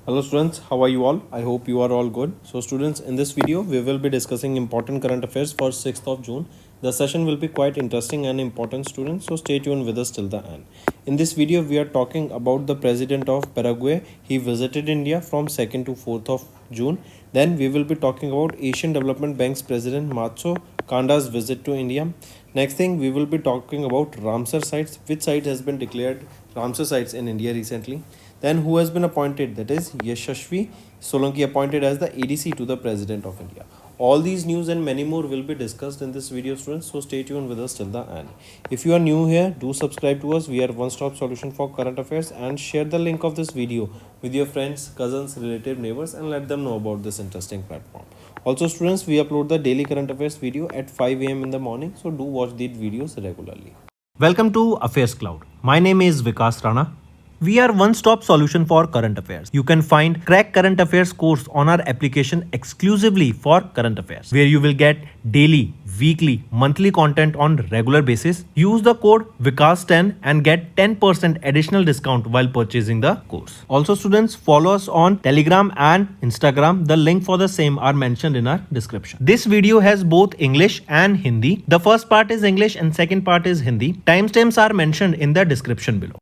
Hello students, how are you all? I hope you are all good. So students, in this video we will be discussing important current affairs for 6th of June. The session will be quite interesting and important students, so stay tuned with us till the end. In this video we are talking about the president of Paraguay. He visited India from 2nd to 4th of June. Then we will be talking about Asian Development Bank's president Matso Kanda's visit to India. Next thing we will be talking about Ramsar sites, which site has been declared Ramsar sites in India recently. Then who has been appointed, that is Yashashvi Solanki, appointed as the ADC to the President of India. All these news and many more will be discussed in this video students, so stay tuned with us till the end. If you are new here, do subscribe to us. We are one stop solution for current affairs, and share the link of this video with your friends, cousins, relatives, neighbors, and let them know about this interesting platform. Also students, we upload the daily current affairs video at 5 a.m. in the morning, so do watch these videos regularly. Welcome to Affairs Cloud. My name is Vikas Rana. We are one-stop solution for current affairs. You can find Crack Current Affairs course on our application exclusively for current affairs, where you will get daily, weekly, monthly content on regular basis. Use the code VIKAS10 and get 10% additional discount while purchasing the course. Also students, follow us on Telegram and Instagram. The link for the same are mentioned in our description. This video has both English and Hindi. The first part is English and second part is Hindi. Timestamps are mentioned in the description below.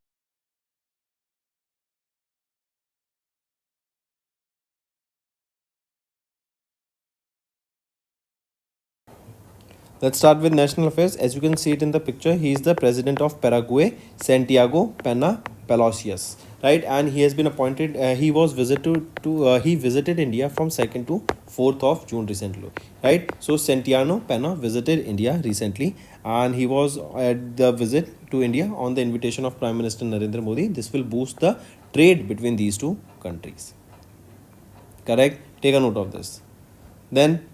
Let's start with national affairs. As you can see it in the picture, he is the president of Paraguay, Santiago Pena Palacios, right? And he has been appointed. He visited India from 2nd to 4th of June recently, right? So Santiago Pena visited India recently, and he was at the visit to India on the invitation of Prime Minister Narendra Modi. This will boost the trade between these two countries. Correct? Take a note of this. Then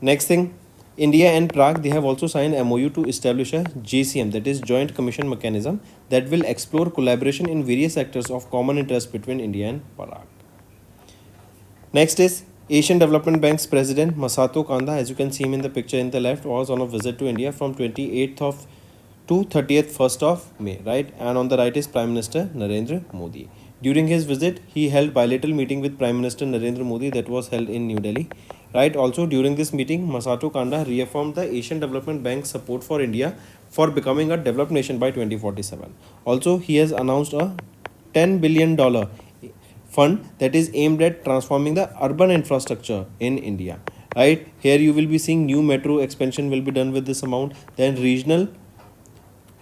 next thing, India and Prague, they have also signed MOU to establish a JCM, that is Joint Commission Mechanism, that will explore collaboration in various sectors of common interest between India and Prague. Next is Asian Development Bank's president Masato Kanda, as you can see him in the picture in the left, was on a visit to India from 28th of to 30th 1st of May, right? And on the right is Prime Minister Narendra Modi. During his visit, he held bilateral meeting with Prime Minister Narendra Modi that was held in New Delhi. Right. Also, during this meeting, Masato Kanda reaffirmed the Asian Development Bank's support for India for becoming a developed nation by 2047. Also, he has announced a $10 billion fund that is aimed at transforming the urban infrastructure in India. Right. Here you will be seeing new metro expansion will be done with this amount. Then regional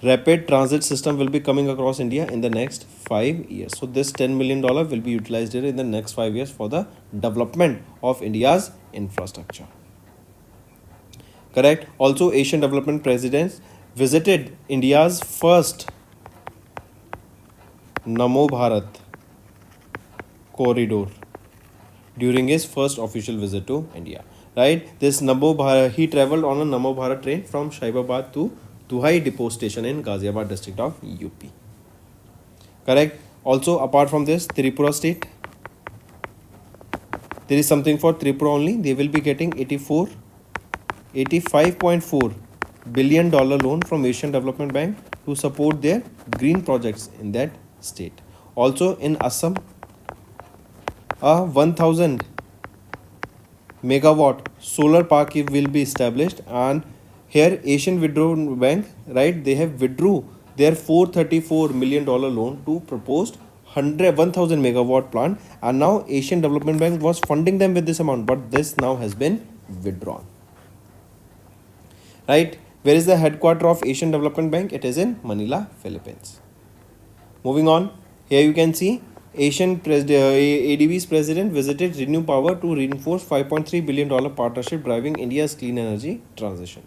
rapid transit system will be coming across India in the next 5 years. So this $10 million will be utilized here in the next 5 years for the development of India's infrastructure. Correct. Also, Asian Development Presidents visited India's first Namo Bharat corridor during his first official visit to India. Right. This Namo Bharat, he traveled on a Namo Bharat train from Shaibabad to Tuhai Depot Station in Ghaziabad district of UP. Correct. Also, apart from this, Tripura state, there is something for Tripura only. They will be getting $85.4 billion loan from Asian Development Bank to support their green projects in that state. Also in Assam, a 1000 megawatt solar park will be established, and here Asian Withdrawal Bank, right, they have withdrew their $434 million loan to proposed 1000 megawatt plant, and now Asian Development Bank was funding them with this amount, but this now has been withdrawn. Right, where is the headquarter of Asian Development Bank? It is in Manila, Philippines. Moving on, here you can see ADB's president visited Renew Power to reinforce $5.3 billion partnership driving India's clean energy transition.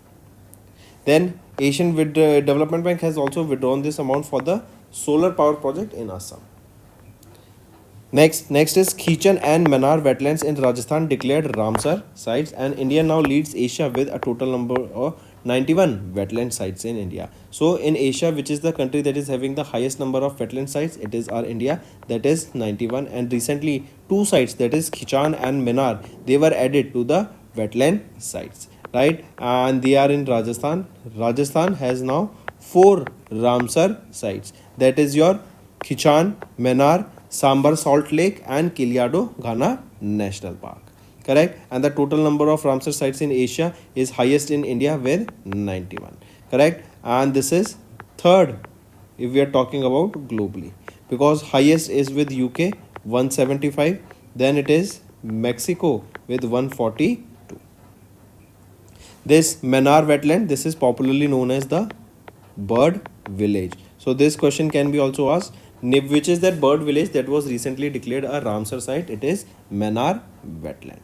Then Asian Development Bank has also withdrawn this amount for the solar power project in Assam. Next is Khichan and Manar wetlands in Rajasthan declared Ramsar sites, and India now leads Asia with a total number of 91 wetland sites in India. So in Asia, which is the country that is having the highest number of wetland sites, it is our India, that is 91. And recently two sites, that is Khichan and Manar, they were added to the wetland sites, right? And they are in Rajasthan. Rajasthan has now 4 Ramsar sites, that is your Khichan, Manar, Sambar Salt Lake, and Kiliado Ghana National Park. Correct. And the total number of Ramsar sites in Asia is highest in India with 91. Correct. And this is third if we are talking about globally, because highest is with UK 175, then it is Mexico with 142. This Manar wetland, this is popularly known as the bird village. So this question can be also asked, which is that bird village that was recently declared a Ramsar site? It is Manar wetland.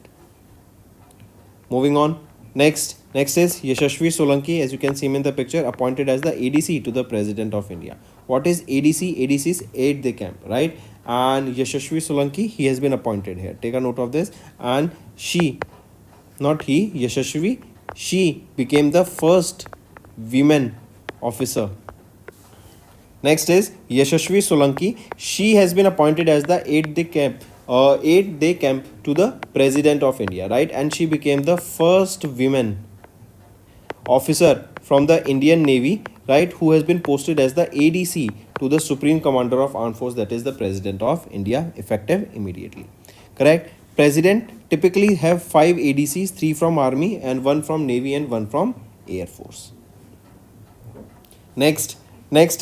Moving on. Next is Yashasvi Solanki, as you can see him in the picture, appointed as the ADC to the President of India. What is ADC? ADC is aide de camp, right? And Yashasvi Solanki, he has been appointed here. Take a note of this. And she, not he, Yashasvi, she became the first women officer. Next is Yashasvi Solanki. She has been appointed as the aide de camp to the President of India, right? And she became the first women officer from the Indian Navy, right, who has been posted as the ADC to the Supreme Commander of Armed Force, that is the President of India, effective immediately. Correct. President typically have 5 ADCs, 3 from Army and 1 from Navy and 1 from Air Force. Next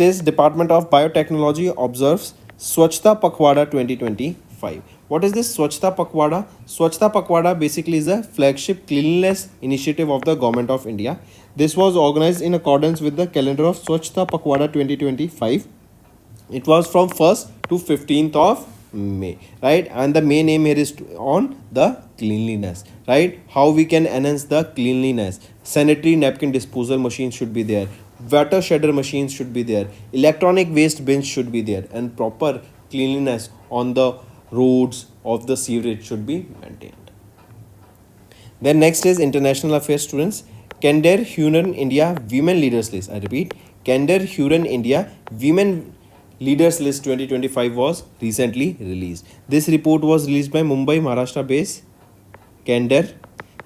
is Department of Biotechnology observes Swachhta Pakhwada 2025. What is this Swachhta Pakhwada? Swachhta Pakhwada basically is a flagship cleanliness initiative of the Government of India. This was organized in accordance with the calendar of Swachhta Pakhwada 2025. It was from 1st to 15th of May, right? And the main aim here is on the cleanliness, right? How we can enhance the cleanliness. Sanitary napkin disposal machines should be there. Water shedder machines should be there. Electronic waste bins should be there. And proper cleanliness on the roads of the sewerage should be maintained. Then next is International Affairs students. Candor Huron India Women Leaders List. I repeat, Candor Huron India Women Leaders List 2025 was recently released. This report was released by Mumbai, Maharashtra based Candor,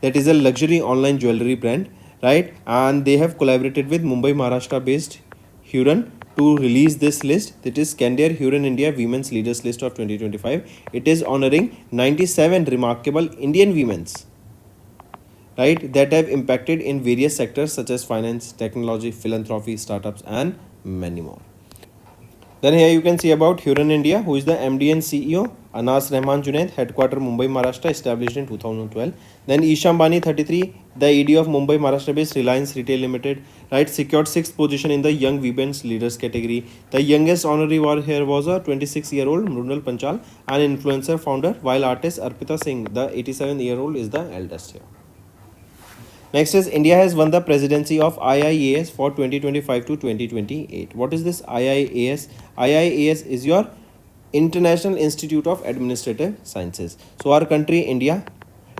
that is a luxury online jewelry brand, right? And they have collaborated with Mumbai, Maharashtra based Huron to release this list. That is Candor Huron India Women's Leaders List of 2025. It is honoring 97 remarkable Indian women's, right, that have impacted in various sectors such as finance, technology, philanthropy, startups, and many more. Then here you can see about Huron India, who is the MD and CEO. Anas Rahman Junaid, headquarter Mumbai, Maharashtra, established in 2012. Then Isha Ambani, 33, the ED of Mumbai, Maharashtra-based Reliance Retail Limited, right, secured 6th position in the Young Women's Leaders category. The youngest honorary war here was a 26-year-old Mrunal Panchal, an influencer founder, while artist Arpita Singh, the 87-year-old, is the eldest here. Next is India has won the presidency of IIAS for 2025 to 2028. What is this IIAS? IIAS is your International Institute of Administrative Sciences. So our country, India,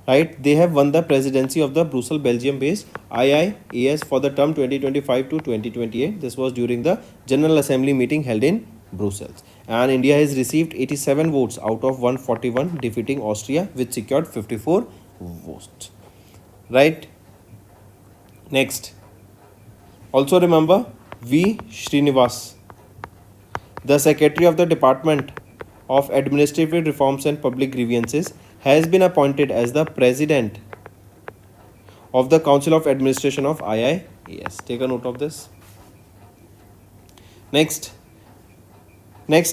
right, they have won the presidency of the Brussels, Belgium-based IIAS for the term 2025 to 2028. This was during the General Assembly meeting held in Brussels. And India has received 87 votes out of 141, defeating Austria, which secured 54 votes. Right? Next, also remember V. Srinivas, the Secretary of the Department of Administrative Reforms and Public Grievances, has been appointed as the President of the Council of Administration of IIAS. Take a note of this. Next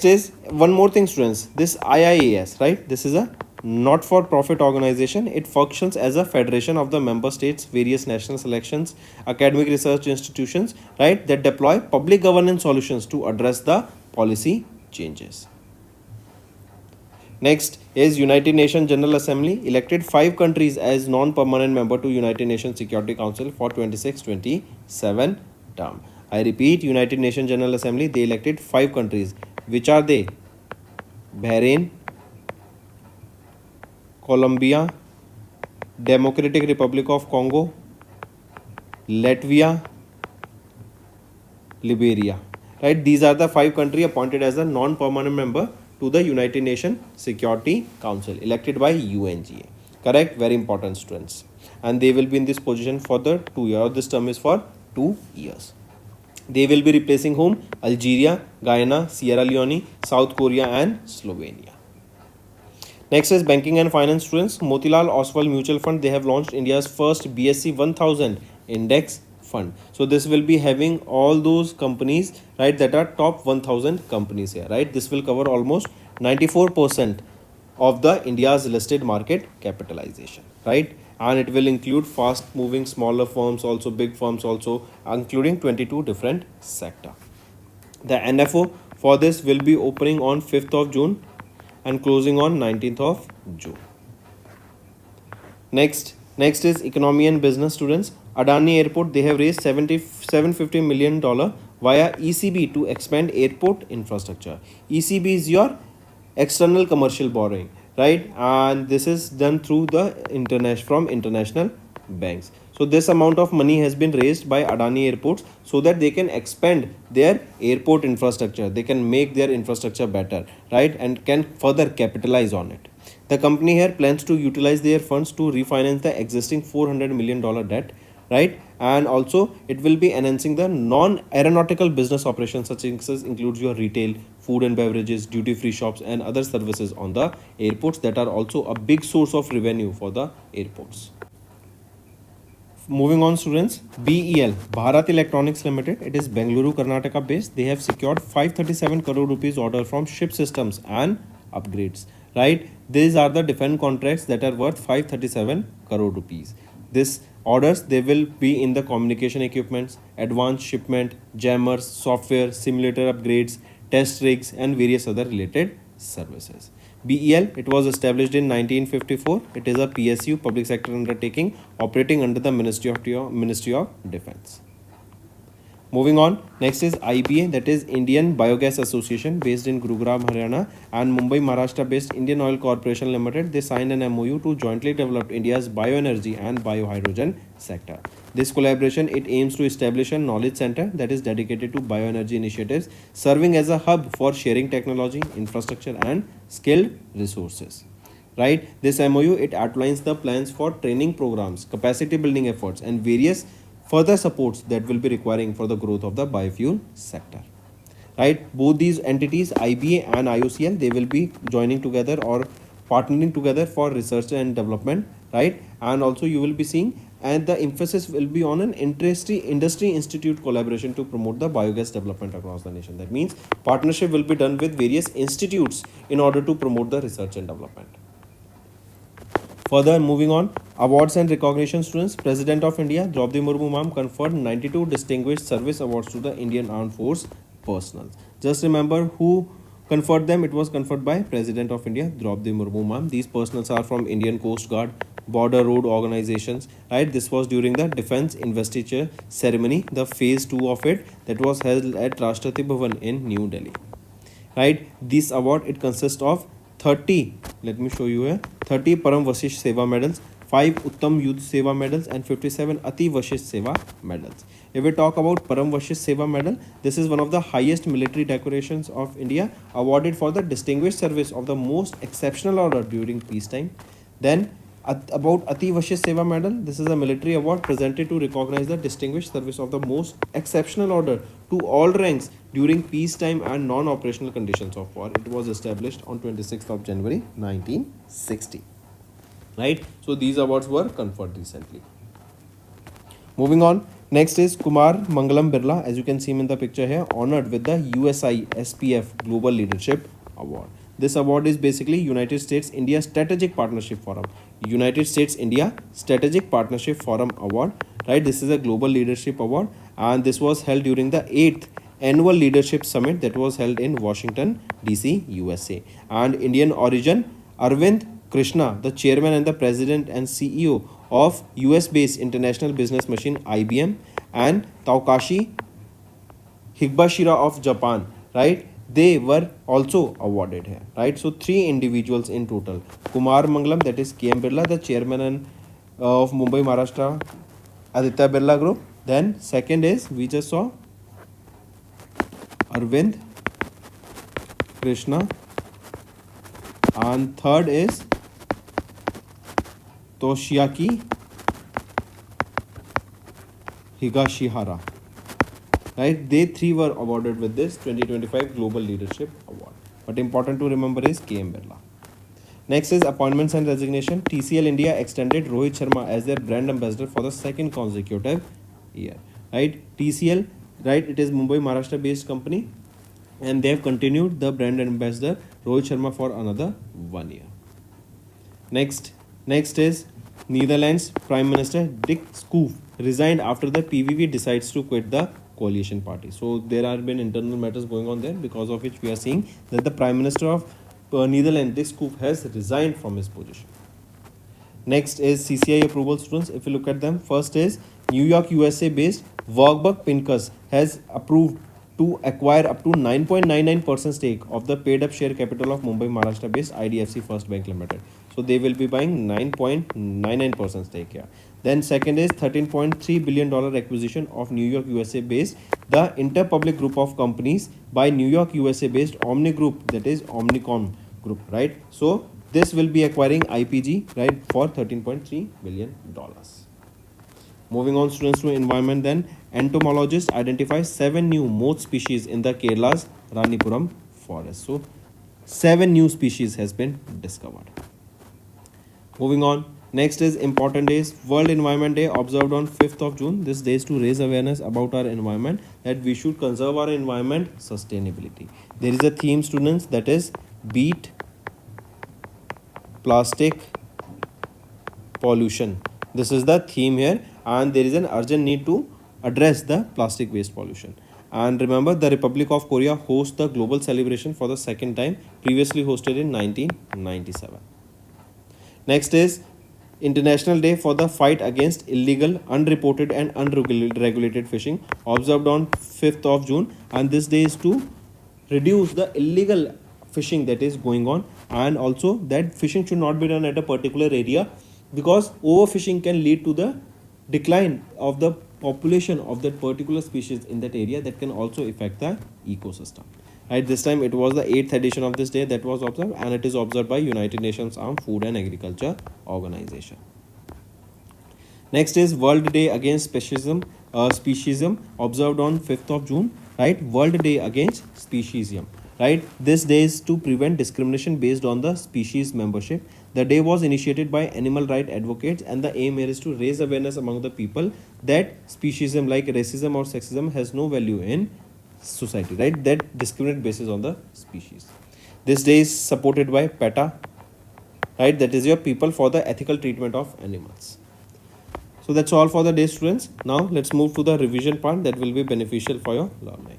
is one more thing, students. This IIAS, right? This is a not-for-profit organization. It functions as a federation of the member states, various national selections, academic research institutions, right, that deploy public governance solutions to address the policy changes. Next is United Nations General Assembly elected 5 countries as non-permanent member to United Nations Security Council for 26-27 term. I repeat, United Nations General Assembly, they elected 5 countries. Which are they? Bahrain, Colombia, Democratic Republic of Congo, Latvia, Liberia. Right? These are the 5 countries appointed as a non-permanent member to the United Nations Security Council, elected by UNGA. Correct? Very important, students. And they will be in this position for the 2 years. This term is for 2 years. They will be replacing whom? Algeria, Guyana, Sierra Leone, South Korea and Slovenia. Next is banking and finance students. Motilal Oswal Mutual Fund, they have launched India's first BSE 1000 index fund. So this will be having all those companies, right, that are top 1000 companies here, right? This will cover almost 94% of the India's listed market capitalization, right? And it will include fast moving smaller firms, also big firms, also including 22 different sector. The NFO for this will be opening on 5th of June and closing on 19th of June. Next is economy and business students. Adani Airport, they have raised $750 million via ECB to expand airport infrastructure. ECB is your external commercial borrowing, right? And this is done through the international banks. So this amount of money has been raised by Adani Airports so that they can expand their airport infrastructure. They can make their infrastructure better, right? And can further capitalize on it. The company here plans to utilize their funds to refinance the existing $400 million debt, right? And also it will be enhancing the non-aeronautical business operations, such as includes your retail, food and beverages, duty-free shops and other services on the airports that are also a big source of revenue for the airports. Moving on students, BEL, Bharat Electronics Limited, it is Bengaluru, Karnataka based. They have secured 537 crore rupees order from ship systems and upgrades, right? These are the defense contracts that are worth 537 crore rupees. This orders, they will be in the communication equipments, advanced shipment, jammers, software, simulator upgrades, test rigs and various other related services. BEL, it was established in 1954. It is a PSU, public sector undertaking, operating under the Ministry of Defense. Moving on, next is IBA, that is Indian Biogas Association, based in Gurugram, Haryana, and Mumbai, Maharashtra based Indian Oil Corporation Limited. They signed an MOU to jointly develop India's bioenergy and biohydrogen sector. This collaboration, it aims to establish a knowledge center that is dedicated to bioenergy initiatives, serving as a hub for sharing technology, infrastructure and skilled resources. Right? This MOU, it outlines the plans for training programs, capacity building efforts and various further supports that will be requiring for the growth of the biofuel sector. Right? Both these entities, IBA and IOCL, they will be joining together or partnering together for research and development, right? And also you will be seeing, and the emphasis will be on an industry institute collaboration to promote the biogas development across the nation. That means partnership will be done with various institutes in order to promote the research and development. Further, moving on, awards and recognition students. President of India, Draupadi Murmu ma'am, conferred 92 Distinguished Service Awards to the Indian Armed Force personnel. Just remember who conferred them. It was conferred by President of India, Draupadi Murmu ma'am. These personnel are from Indian Coast Guard, border road organizations, right? This was during the defense investiture ceremony, the phase 2 of it, that was held at Rashtrapati Bhavan in New Delhi, right? This award, it consists of 30, let me show you here, 30 Param Vasisht Seva medals, 5 Uttam Yudh Seva medals and 57 Ati Vasisht Seva medals. If we talk about Param Vasisht Seva medal, this is one of the highest military decorations of India, awarded for the distinguished service of the most exceptional order during peacetime. Then about Ati Vasisht Seva medal, this is a military award presented to recognize the distinguished service of the most exceptional order to all ranks during peacetime and non-operational conditions of war. It was established on 26th of January 1960. Right? So these awards were conferred recently. Moving on, next is Kumar Mangalam Birla, as you can see him in the picture here, honored with the USI SPF Global Leadership Award. This award is basically United States India Strategic Partnership Forum. United States India Strategic Partnership Forum Award, right? This is a global leadership award, and this was held during the 8th annual leadership summit that was held in Washington DC, USA. And Indian origin Arvind Krishna, the chairman and the president and CEO of US based international business machine IBM, and Takashi Higashira of Japan, right? They were also awarded here, right? So 3 individuals in total. Kumar Mangalam, that is KM Birla, the chairman of Mumbai, Maharashtra, Aditya Birla Group. Then second is, we just saw Arvind Krishna, and third is Toshiaki Higashihara. right? They three were awarded with this 2025 Global Leadership Award. But important to remember is KM Birla. Next is appointments and resignation. TCL India extended Rohit Sharma as their brand ambassador for the second consecutive year. Right? TCL, right? It is Mumbai, Maharashtra based company, and they have continued the brand ambassador Rohit Sharma for another 1 year. Next is Netherlands Prime Minister Dick Schoof resigned after the PVV decides to quit the coalition party. So there have been internal matters going on there, because of which we are seeing that the Prime Minister of Netherlands Dick Schoof has resigned from his position. Next is CCI approval, students. If you look at them, first is New York, USA based Warburg Pincus has approved to acquire up to 9.99% stake of the paid up share capital of Mumbai, Maharashtra based IDFC First Bank Limited. So they will be buying 9.99% stake here. Then second is $13.3 billion acquisition of New York, USA based the Interpublic Group of companies by New York, USA based Omni Group, that is Omnicom Group, right? So this will be acquiring IPG, right, for $13.3 billion. Moving on, students, to environment, then entomologists identify 7 new moth species in the Kerala's Ranipuram forest. So 7 new species has been discovered. Moving on, next is important days. World Environment Day observed on 5th of June. This day is to raise awareness about our environment, that we should conserve our environment sustainability. There is a theme, students, that is beat plastic pollution. This is the theme here, and there is an urgent need to address the plastic waste pollution. And remember, the Republic of Korea hosts the global celebration for the second time, previously hosted in 1997. Next is International Day for the fight against illegal, unreported and unregulated fishing, observed on 5th of June, and this day is to reduce the illegal fishing that is going on, and also that fishing should not be done at a particular area, because overfishing can lead to the decline of the population of that particular species in that area, that can also affect the ecosystem. Right, this time it was the 8th edition of this day that was observed, and it is observed by United Nations Armed Food and Agriculture Organization. Next is World Day Against Speciesism, observed on 5th of June. Right, World Day Against Speciesism. Right, this day is to prevent discrimination based on the species membership. The day was initiated by animal rights advocates, and the aim here is to raise awareness among the people that speciesism like racism or sexism has no value in society, right, that discriminate basis on the species. This day is supported by PETA, right, that is your People for the Ethical Treatment of Animals. So that's all for the day, students. Now let's move to the revision part that will be beneficial for your learning.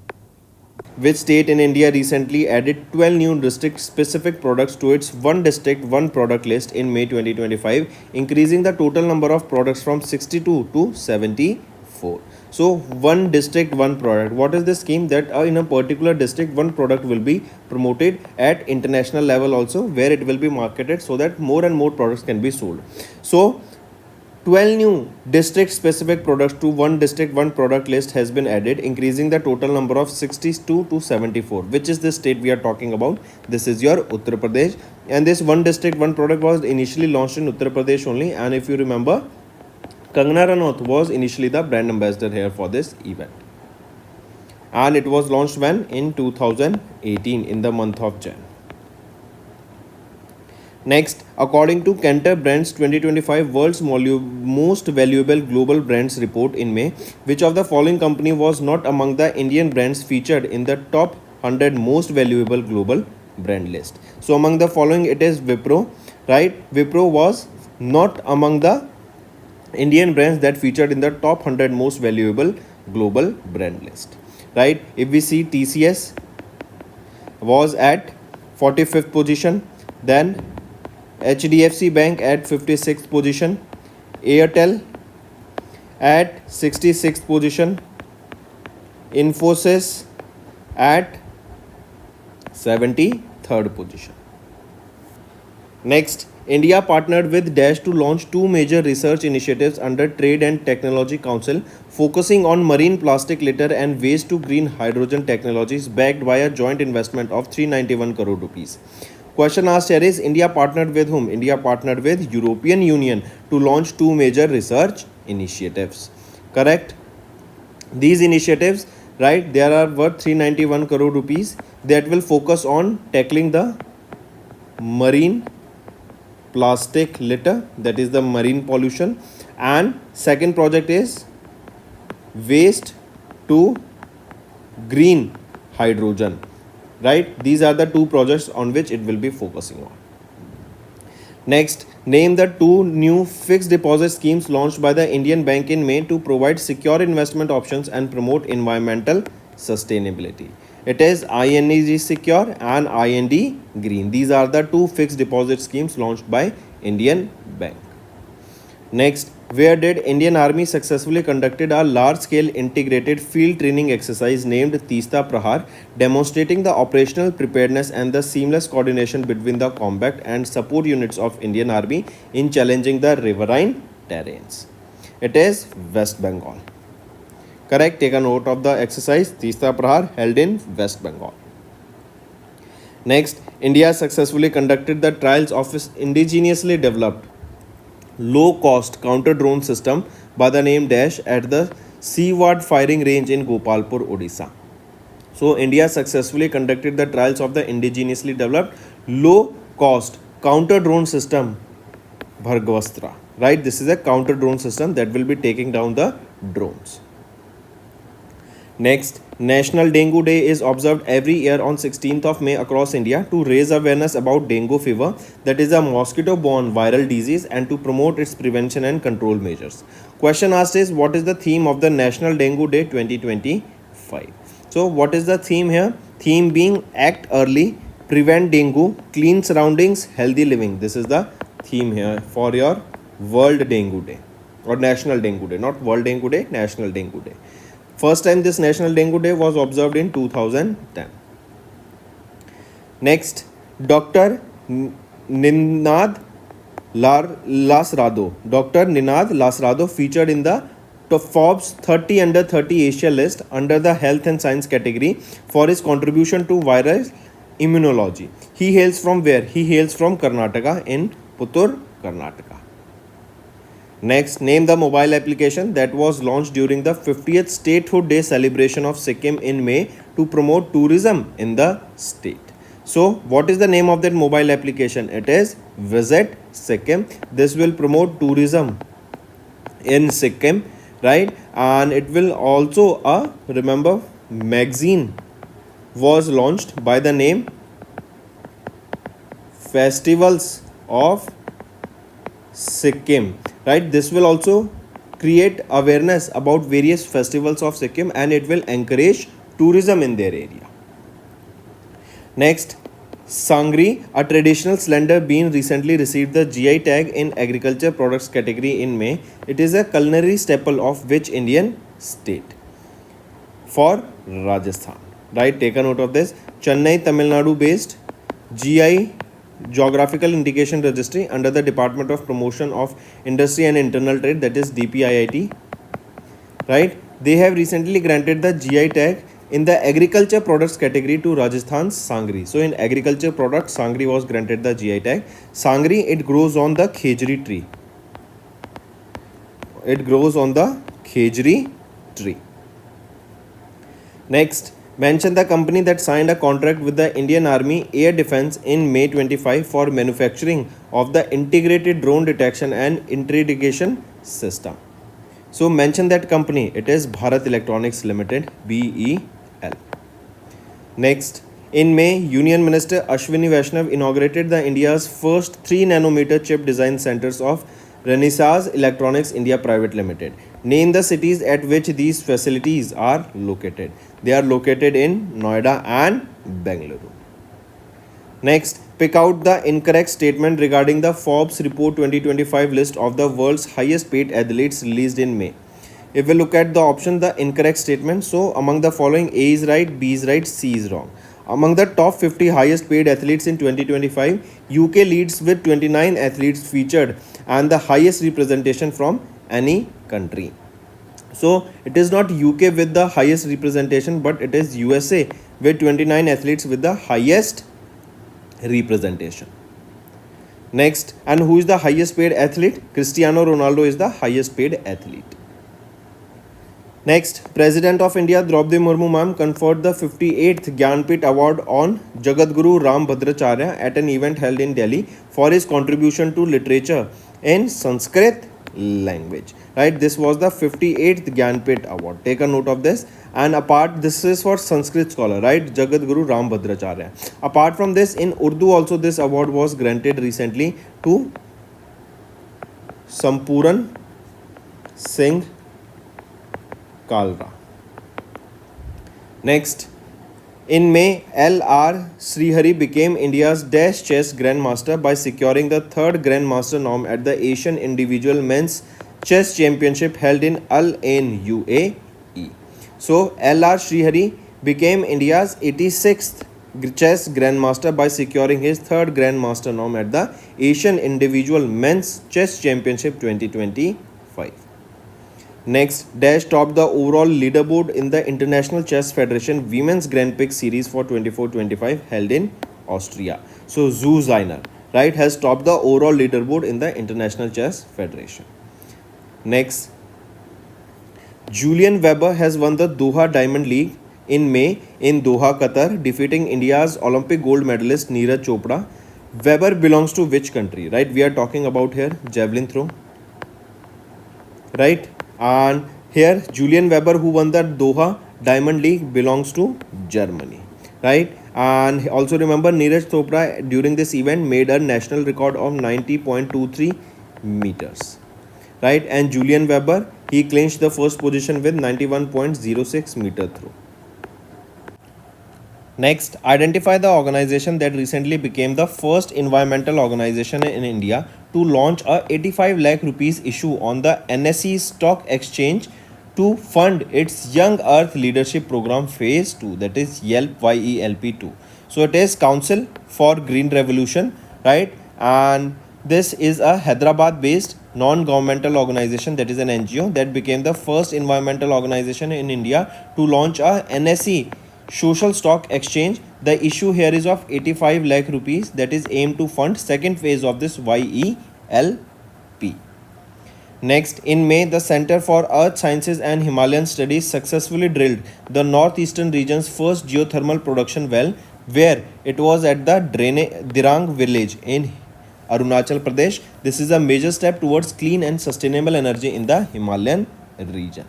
Which state in India recently added 12 new district specific products to its one district one product list in May 2025, increasing the total number of products from 62 to 74. So one district one product, what is the scheme? That in a particular district one product will be promoted at international level also, where it will be marketed, so that more and more products can be sold. So 12 new district specific products to one district one product list has been added, increasing the total number of 62 to 74. Which is the state we are talking about? This is your Uttar Pradesh, and this one district one product was initially launched in Uttar Pradesh only. And if you remember, Kangana Ranaut was initially the brand ambassador here for this event, and it was launched when? In 2018 in the month of Jan. Next, according to Kantar Brands 2025 World's Most Valuable Global Brands report in May, which of the following company was not among the Indian brands featured in the top 100 most valuable global brand list? So among the following, it is Wipro, right? Wipro was not among the Indian brands that featured in the top 100 most valuable global brand list, right? If we see, TCS was at 45th position, then HDFC Bank at 56th position, Airtel at 66th position, Infosys at 73rd position. Next, India partnered with Dash to launch two major research initiatives under Trade and Technology Council, focusing on marine plastic litter and waste to green hydrogen technologies, backed by a joint investment of 391 crore rupees. Question asked here is, India partnered with whom? India partnered with European Union to launch two major research initiatives. Correct? These initiatives right? There are worth 391 crore rupees that will focus on tackling the marine plastic litter, that is the marine pollution. And second project is waste to green hydrogen, right? These are the two projects on which it will be focusing on. Next, name the two new fixed deposit schemes launched by the Indian Bank in May to provide secure investment options and promote environmental sustainability. It is INEG Secure and IND Green. These are the two fixed deposit schemes launched by Indian Bank. Next, where did Indian Army successfully conducted a large-scale integrated field training exercise named Teesta Prahar, demonstrating the operational preparedness and the seamless coordination between the combat and support units of Indian Army in challenging the riverine terrains. It is West Bengal. Correct. Take a note of the exercise Teesta Prahar held in West Bengal. Next, India successfully conducted the trials of its indigenously developed low-cost counter-drone system by the name Dash at the Seaward Firing Range in Gopalpur, Odisha. So, India successfully conducted the trials of the indigenously developed low-cost counter-drone system Bhargavastra. Right, this is a counter-drone system that will be taking down the drones. Next, National Dengue Day is observed every year on 16th of May across India to raise awareness about dengue fever, that is a mosquito-borne viral disease, and to promote its prevention and control measures. Question asked is, what is the theme of the National Dengue Day 2025? So, what is the theme here? Theme being act early, prevent dengue, clean surroundings, healthy living. This is the theme here for your World Dengue Day or National Dengue Day, not World Dengue Day, National Dengue Day. First time this National Dengue Day was observed in 2010. Next, Dr. Ninad Lasrado. Dr. Ninad Lasrado featured in the Forbes 30 under 30 Asia list under the health and science category for his contribution to viral immunology. He hails from where? He hails from Karnataka in Puttur, Karnataka. Next, name the mobile application that was launched during the 50th Statehood Day celebration of Sikkim in May to promote tourism in the state. So, what is the name of that mobile application? It is Visit Sikkim. This will promote tourism in Sikkim, right? And it will also, remember, magazine was launched by the name Festivals of Sikkim, right? This will also create awareness about various festivals of Sikkim and it will encourage tourism in their area. Next, Sangri, a traditional slender bean, recently received the GI tag in agriculture products category in May. It is a culinary staple of which Indian state? For Rajasthan, right? Take a note of this. Chennai, Tamil Nadu based GI Geographical Indication Registry under the Department of Promotion of Industry and Internal Trade, that is DPIIT, right? They have recently granted the GI tag in the agriculture products category to Rajasthan's Sangri. So in agriculture products, Sangri was granted the GI tag. Sangri, it grows on the khejri tree. It grows on the khejri tree. Next, mention the company that signed a contract with the Indian Army Air Defence in May 25 for manufacturing of the integrated drone detection and interrogation system. So mention that company. It is Bharat Electronics Limited, BEL. Next, in May, Union Minister Ashwini Vaishnav inaugurated the India's first 3 nanometer chip design centers of Renesas Electronics India Private Limited. Name the cities at which these facilities are located. They are located in Noida and Bengaluru. Next, pick out the incorrect statement regarding the Forbes Report 2025 list of the world's highest paid athletes released in May. If we look at the option, the incorrect statement, so among the following, A is right, B is right, C is wrong. Among the top 50 highest paid athletes in 2025, UK leads with 29 athletes featured and the highest representation from any country. So it is not UK with the highest representation, but it is USA with 29 athletes with the highest representation. Next, and who is the highest paid athlete? Cristiano Ronaldo is the highest paid athlete. Next, President of India Draupadi Murmu ma'am conferred the 58th Gyanpit Award on Jagadguru Ram Bhadracharya at an event held in Delhi for his contribution to literature in Sanskrit language. Right, this was the 58th Gyanpit Award. Take a note of this. And apart, this is for Sanskrit scholar, right? Jagadguru Ram Bhadracharya. Apart from this, in Urdu also this award was granted recently to Sampuran Singh Kalra. Next, in May, L.R. Srihari became India's dash chess grandmaster by securing the third grandmaster norm at the Asian Individual Men's Chess Championship held in Al Ain, UAE. So, L.R. Srihari became India's 86th chess grandmaster by securing his third grandmaster norm at the Asian Individual Men's Chess Championship 2025. Next, Dash topped the overall leaderboard in the International Chess Federation Women's Grand Prix Series for 24-25 held in Austria. So, Zhu Zainer, right, has topped the overall leaderboard in the International Chess Federation. Next, Julian Weber has won the Doha Diamond League in May in Doha, Qatar, defeating India's Olympic gold medalist Neeraj Chopra. Weber belongs to which country, right? We are talking about here javelin throw, right? And here Julian Weber, who won the Doha Diamond League, belongs to Germany, right? And also remember, Neeraj Chopra during this event made a national record of 90.23 meters, right? And Julian Weber, he clinched the first position with 91.06 meter throw. Next, identify the organization that recently became the first environmental organization in India to launch a 85 lakh rupees issue on the NSE stock exchange to fund its Young Earth Leadership Program Phase 2, that is YELP, YELP2. So it is Council for Green Revolution, right? And this is a Hyderabad based non-governmental organization, that is an NGO, that became the first environmental organization in India to launch a NSE social stock exchange. The issue here is of 85 lakh rupees, that is aimed to fund second phase of this YELP. Next, in May, the Center for Earth Sciences and Himalayan Studies successfully drilled the northeastern region's first geothermal production well, where it was at the Dirang village in Arunachal Pradesh. This is a major step towards clean and sustainable energy in the Himalayan region.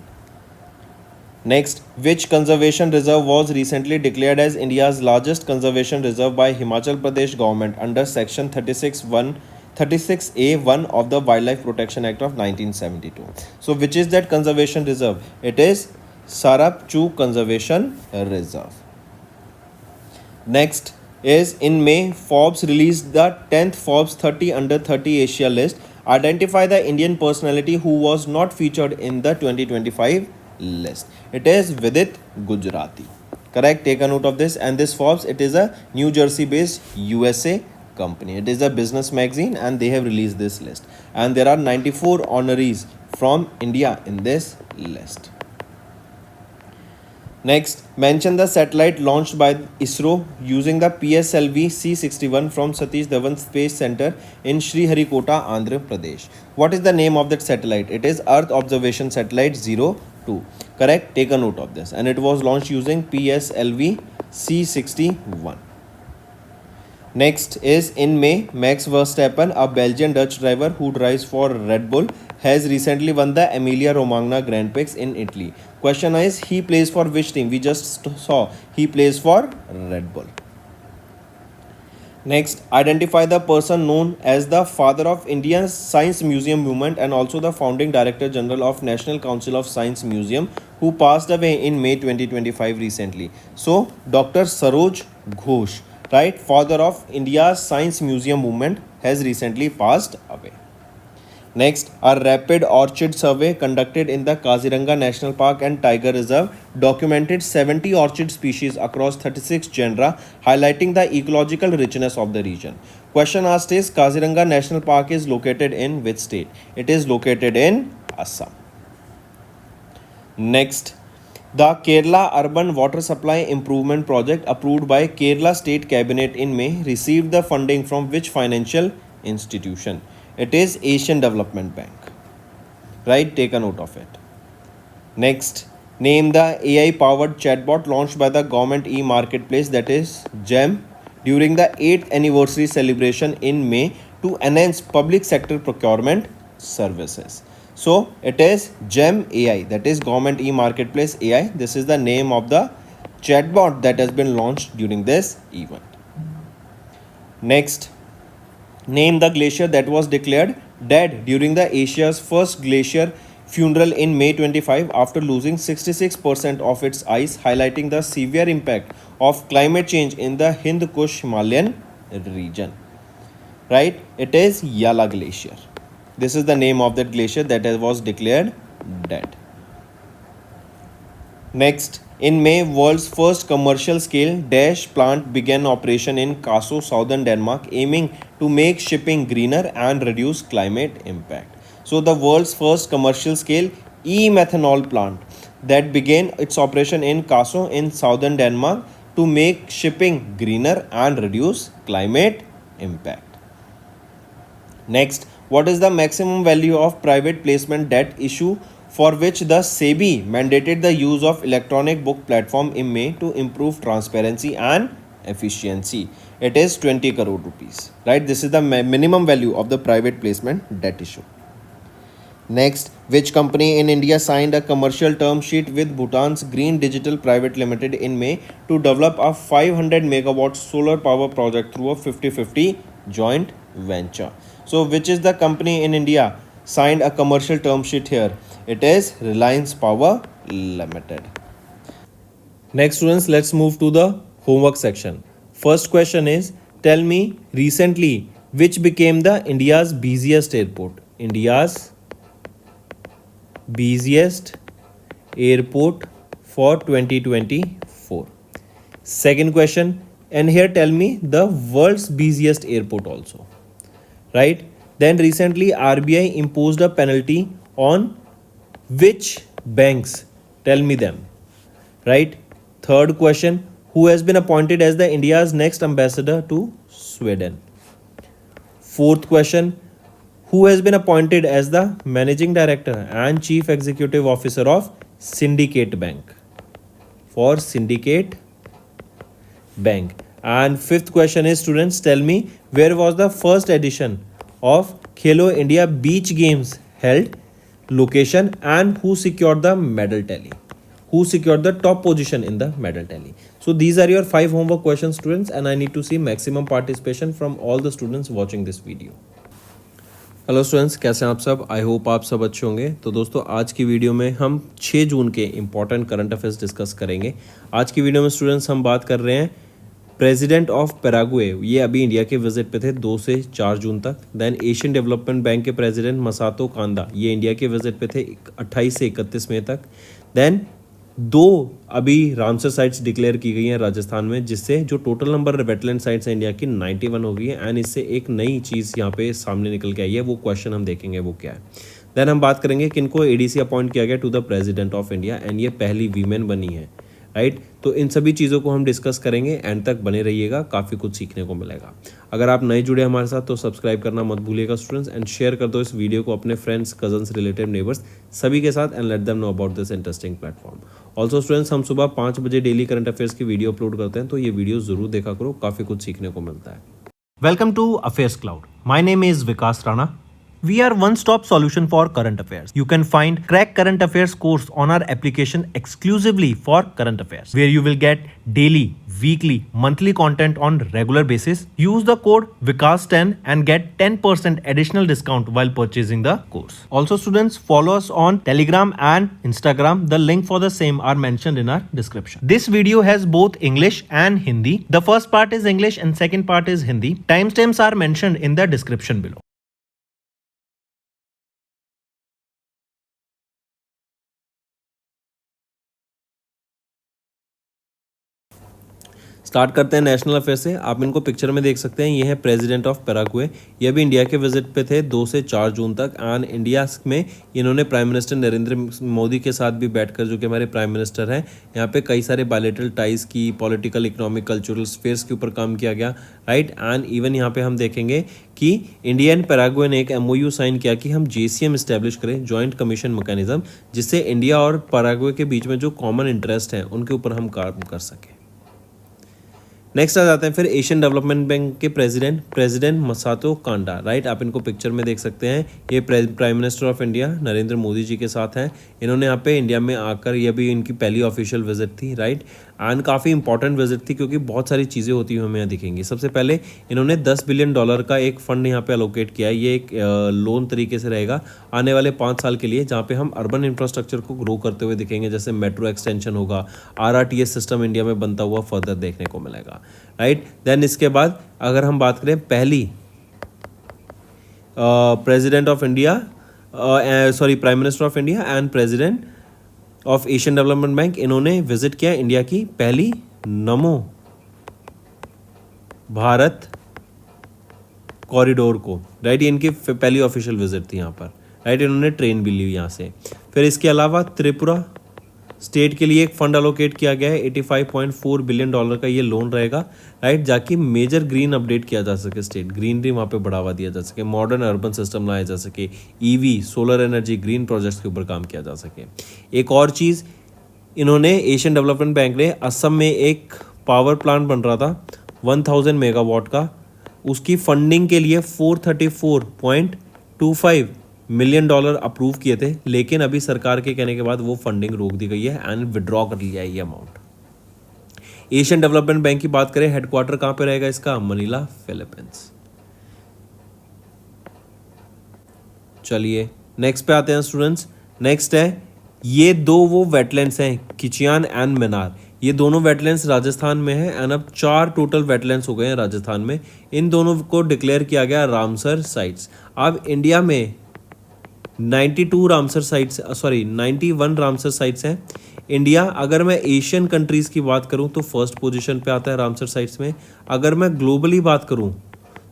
Next, which conservation reserve was recently declared as India's largest conservation reserve by Himachal Pradesh government under section 36A1 of the Wildlife Protection Act of 1972. So which is that conservation reserve? It is Sarapchu Conservation Reserve. Next is, in May, Forbes released the 10th Forbes 30 under 30 Asia list. Identify the Indian personality who was not featured in the 2025 list. It is Vidit Gujarati. Correct, take a note of this. And this Forbes, it is a New Jersey based USA company. It is a business magazine and they have released this list. And there are 94 honorees from India in this list. Next, mention the satellite launched by ISRO using the PSLV C61 from Satish Dhawan Space Center in Sriharikota, Andhra Pradesh. What is the name of that satellite? It is Earth Observation Satellite 02. Correct? Take a note of this. And it was launched using PSLV C61. Next is, in May, Max Verstappen, a Belgian-Dutch driver who drives for Red Bull, has recently won the Emilia-Romagna Grand Prix in Italy. Question is, he plays for which team? We just saw he plays for Red Bull. Next, identify the person known as the father of India's Science Museum movement and also the founding Director General of National Council of Science Museum, who passed away in May 2025 recently. So, Dr. Saroj Ghosh, right, father of India's Science Museum movement, has recently passed away. Next, a rapid orchid survey conducted in the Kaziranga National Park and Tiger Reserve documented 70 orchid species across 36 genera, highlighting the ecological richness of the region. Question asked is, Kaziranga National Park is located in which state? It is located in Assam. Next, the Kerala Urban Water Supply Improvement Project approved by Kerala State Cabinet in May received the funding from which financial institution? It is Asian Development Bank. Right? Take a note of it. Next, Name the AI-powered chatbot launched by the government e-marketplace, that is GEM, during the 8th anniversary celebration in May to enhance public sector procurement services. So it is GEM AI, that is government e-marketplace AI. This is the name of the chatbot that has been launched during this event. Next, name the glacier that was declared dead during the Asia's first glacier funeral in May 25 after losing 66% of its ice, highlighting the severe impact of climate change in the Hind Kush Himalayan region. Right? It is Yala Glacier. This is the name of that glacier that was declared dead. Next, in May, world's first commercial scale dash plant began operation in Kaso, southern Denmark, aiming to make shipping greener and reduce climate impact. So, the world's first commercial scale e-methanol plant that began its operation in Kaso in southern Denmark to make shipping greener and reduce climate impact. Next, what is the maximum value of private placement debt issue for which the SEBI mandated the use of electronic book platform in May to improve transparency and efficiency? It is 20 crore rupees. Right? This is the minimum value of the private placement debt issue. Next, which company in India signed a commercial term sheet with Bhutan's Green Digital Private Limited in May to develop a 500 megawatt solar power project through a 50-50 joint venture? So, which is the company in India signed a commercial term sheet here? It is Reliance Power Limited. Next, students, let's move to the homework section. First question is, tell me recently which became the India's busiest airport? India's busiest airport for 2024. Second question, and here tell me the world's busiest airport also. Right? Then recently RBI imposed a penalty on which banks? Tell me them. Right? Third question, who has been appointed as the India's next ambassador to Sweden? Fourth question, who has been appointed as the managing director and chief executive officer of Syndicate Bank? For Syndicate Bank. And fifth question is, students, tell me where was the first edition of Khelo India Beach Games held, location, and who secured the medal tally? Who secured the top position in the medal tally? So these are your 5 homework questions, students, and I need to see maximum participation from all the students watching this video. Hello students, कैसे हैं आप सब? I hope आप सब अच्छे होंगे। तो दोस्तों, आज की वीडियो में हम 6 जून के इंपॉर्टेंट करंट अफेयर्स डिस्कस करेंगे। आज की वीडियो में स्टूडेंट्स हम बात कर रहे हैं प्रेसिडेंट ऑफ पैराग्वे, ये अभी इंडिया के विजिट पे थे 2 से 4 जून तक। देन एशियन डेवलपमेंट बैंक के प्रेसिडेंट मसातो कांदा, ये इंडिया के विजिट पे थे 28 से 31 मई तक। देन 2 अभी रामसर साइट्स डिक्लेयर की गई हैं राजस्थान में, जिससे जो टोटल नंबर वेटलैंड साइट्स हैं इंडिया की 91 हो गई है। एंड इससे एक नई चीज़ यहाँ पे सामने निकल के आई है, वो क्वेश्चन हम देखेंगे वो क्या है। देन हम बात करेंगे किनको एडीसी अपॉइंट किया गया to the president of India, and ये पहली वीमेन बनी है। राइट, तो इन सभी चीज़ों को हम डिस्कस करेंगे। एंड तक बने रहिएगा, काफ़ी कुछ सीखने को मिलेगा। अगर आप नए जुड़े हमारे साथ तो सब्सक्राइब करना मत भूलिएगा स्टूडेंट्स, एंड शेयर कर दो इस वीडियो को अपने फ्रेंड्स, कजन्स, रिलेटिव, नेबर्स सभी के साथ, and let them know about this interesting platform. Also students, हम सुबह 5 बजे डेली करंट अफेयर्स की वीडियो अपलोड करते हैं, तो ये वीडियो जरूर देखा करो, काफ़ी कुछ सीखने को मिलता है। Welcome to affairs cloud. My name is Vikas Rana. We are one-stop solution for current affairs. You can find Crack Current Affairs course on our application exclusively for current affairs, where you will get daily, weekly, monthly content on regular basis. Use the code VIKAS10 and get 10% additional discount while purchasing the course. Also, students, follow us on Telegram and Instagram. The link for the same are mentioned in our description. This video has both English and Hindi. The first part is English and second part is Hindi. Timestamps are mentioned in the description below. Start करते हैं national affair से। आप इनको picture में देख सकते हैं, ये है प्रेसिडेंट ऑफ पैराग्वे। ये भी इंडिया के विजिट पे थे 2 से 4 जून तक। एंड इंडिया में इन्होंने प्राइम मिनिस्टर नरेंद्र मोदी के साथ भी बैठकर, जो कि हमारे प्राइम मिनिस्टर हैं, यहाँ पे कई सारे बायलैटरल टाइज की, पॉलिटिकल, इकोनॉमिक, कल्चरल स्फेयर्स के ऊपर काम किया गया, राइट। एंड इवन यहाँ पे हम देखेंगे कि इंडिया एंड पैराग्वे ने एक MOU साइन किया कि हम JCM इस्टेब्लिश करें, जॉइंट कमीशन मैकेनिज्म, जिससे इंडिया और पैराग्वे के बीच में जो कॉमन इंटरेस्ट हैं उनके ऊपर हम काम कर सकें। नेक्स्ट आ जाते हैं फिर एशियन डेवलपमेंट बैंक के प्रेसिडेंट मसातो कांडा, राइट। आप इनको पिक्चर में देख सकते हैं, ये prime minister of India Narendra Modi ji के साथ हैं। इन्होंने यहाँ पे इंडिया में आकर, यह भी इनकी पहली ऑफिशियल विजिट थी, राइट। एंड काफ़ी इंपॉर्टेंट विजिट थी क्योंकि बहुत सारी चीज़ें होती हुई हमें यहाँ दिखेंगी। सबसे पहले इन्होंने $10 बिलियन का एक फंड यहाँ पे अलोकेट किया है। ये एक लोन तरीके से रहेगा आने वाले 5 साल के लिए, जहाँ पे हम अर्बन इंफ्रास्ट्रक्चर को ग्रो करते हुए दिखेंगे, जैसे मेट्रो एक्सटेंशन होगा, RRTS सिस्टम इंडिया में बनता हुआ फर्दर देखने को मिलेगा, राइट। देन इसके बाद अगर हम बात करें पहली president of India, prime minister of India and president of Asian development bank, इन्होंने विजिट किया इंडिया की पहली नमो भारत कॉरिडोर को, राइट। ये इनकी पहली ऑफिशियल विजिट थी यहाँ पर, राइट। इन्होंने ट्रेन भी ली यहाँ से। फिर इसके अलावा त्रिपुरा स्टेट के लिए एक फंड अलोकेट किया गया है, $85.4 बिलियन का ये लोन रहेगा, राइट, जाकि मेजर ग्रीन अपडेट किया जा सके, स्टेट ग्रीनरी वहाँ पे बढ़ावा दिया जा सके, मॉडर्न अर्बन सिस्टम लाया जा सके, EV, solar energy, green projects के ऊपर काम किया जा सके। एक और चीज़, इन्होंने एशियन डेवलपमेंट बैंक ने असम में एक पावर प्लांट बन रहा था 1000 मेगावाट का, उसकी फंडिंग के लिए $434.25 मिलियन अप्रूव किए थे, लेकिन अभी सरकार के कहने के बाद वो फंडिंग रोक दी गई है एंड विड्रॉ कर लिया है ये अमाउंट। एशियन डेवलपमेंट बैंक की बात करें, हेडक्वार्टर कहां पे रहेगा इसका? Manila, Philippines. चलिए नेक्स्ट पे आते हैं स्टूडेंट्स। नेक्स्ट है, ये दो वो वेटलैंड्स हैं, किचियान एंड मेनार, ये दोनों वेटलैंड्स राजस्थान में है। एंड अब 4 टोटल वेटलैंड्स हो गए हैं राजस्थान में। इन दोनों को डिक्लेयर किया गया रामसर साइट्स। अब इंडिया में 91 रामसर साइट्स हैं। इंडिया, अगर मैं एशियन कंट्रीज़ की बात करूं तो फर्स्ट पोजीशन पे आता है रामसर साइट्स में। अगर मैं ग्लोबली बात करूं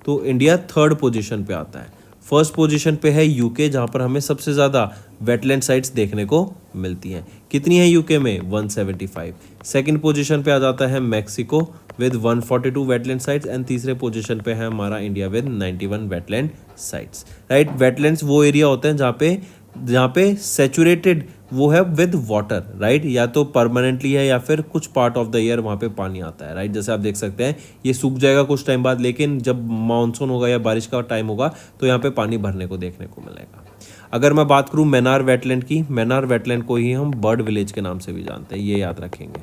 तो इंडिया 3rd पोजीशन पे आता है। फर्स्ट पोजीशन पे है यूके, जहां पर हमें सबसे ज़्यादा वेटलैंड साइट्स देखने को मिलती हैं। कितनी है यूके में? 175। सेकंड पोजीशन पे आ जाता है Mexico with 142 wetland sites. And तीसरे पोजीशन पे है हमारा India with 91 wetland sites, right. Wetlands वो एरिया होते हैं जहाँ पे सेचुरेटेड वो है विद वाटर, राइट, या तो परमानेंटली है या फिर कुछ पार्ट ऑफ द ईयर वहाँ पे पानी आता है, राइट। जैसे आप देख सकते हैं ये सूख जाएगा कुछ टाइम बाद, लेकिन जब मानसून होगा या बारिश का टाइम होगा तो यहाँ पे पानी भरने को देखने को मिलेगा। अगर मैं बात करूँ मैनार वेटलैंड की, मैनार वेटलैंड को ही हम बर्ड विलेज के नाम से भी जानते हैं, ये याद रखेंगे,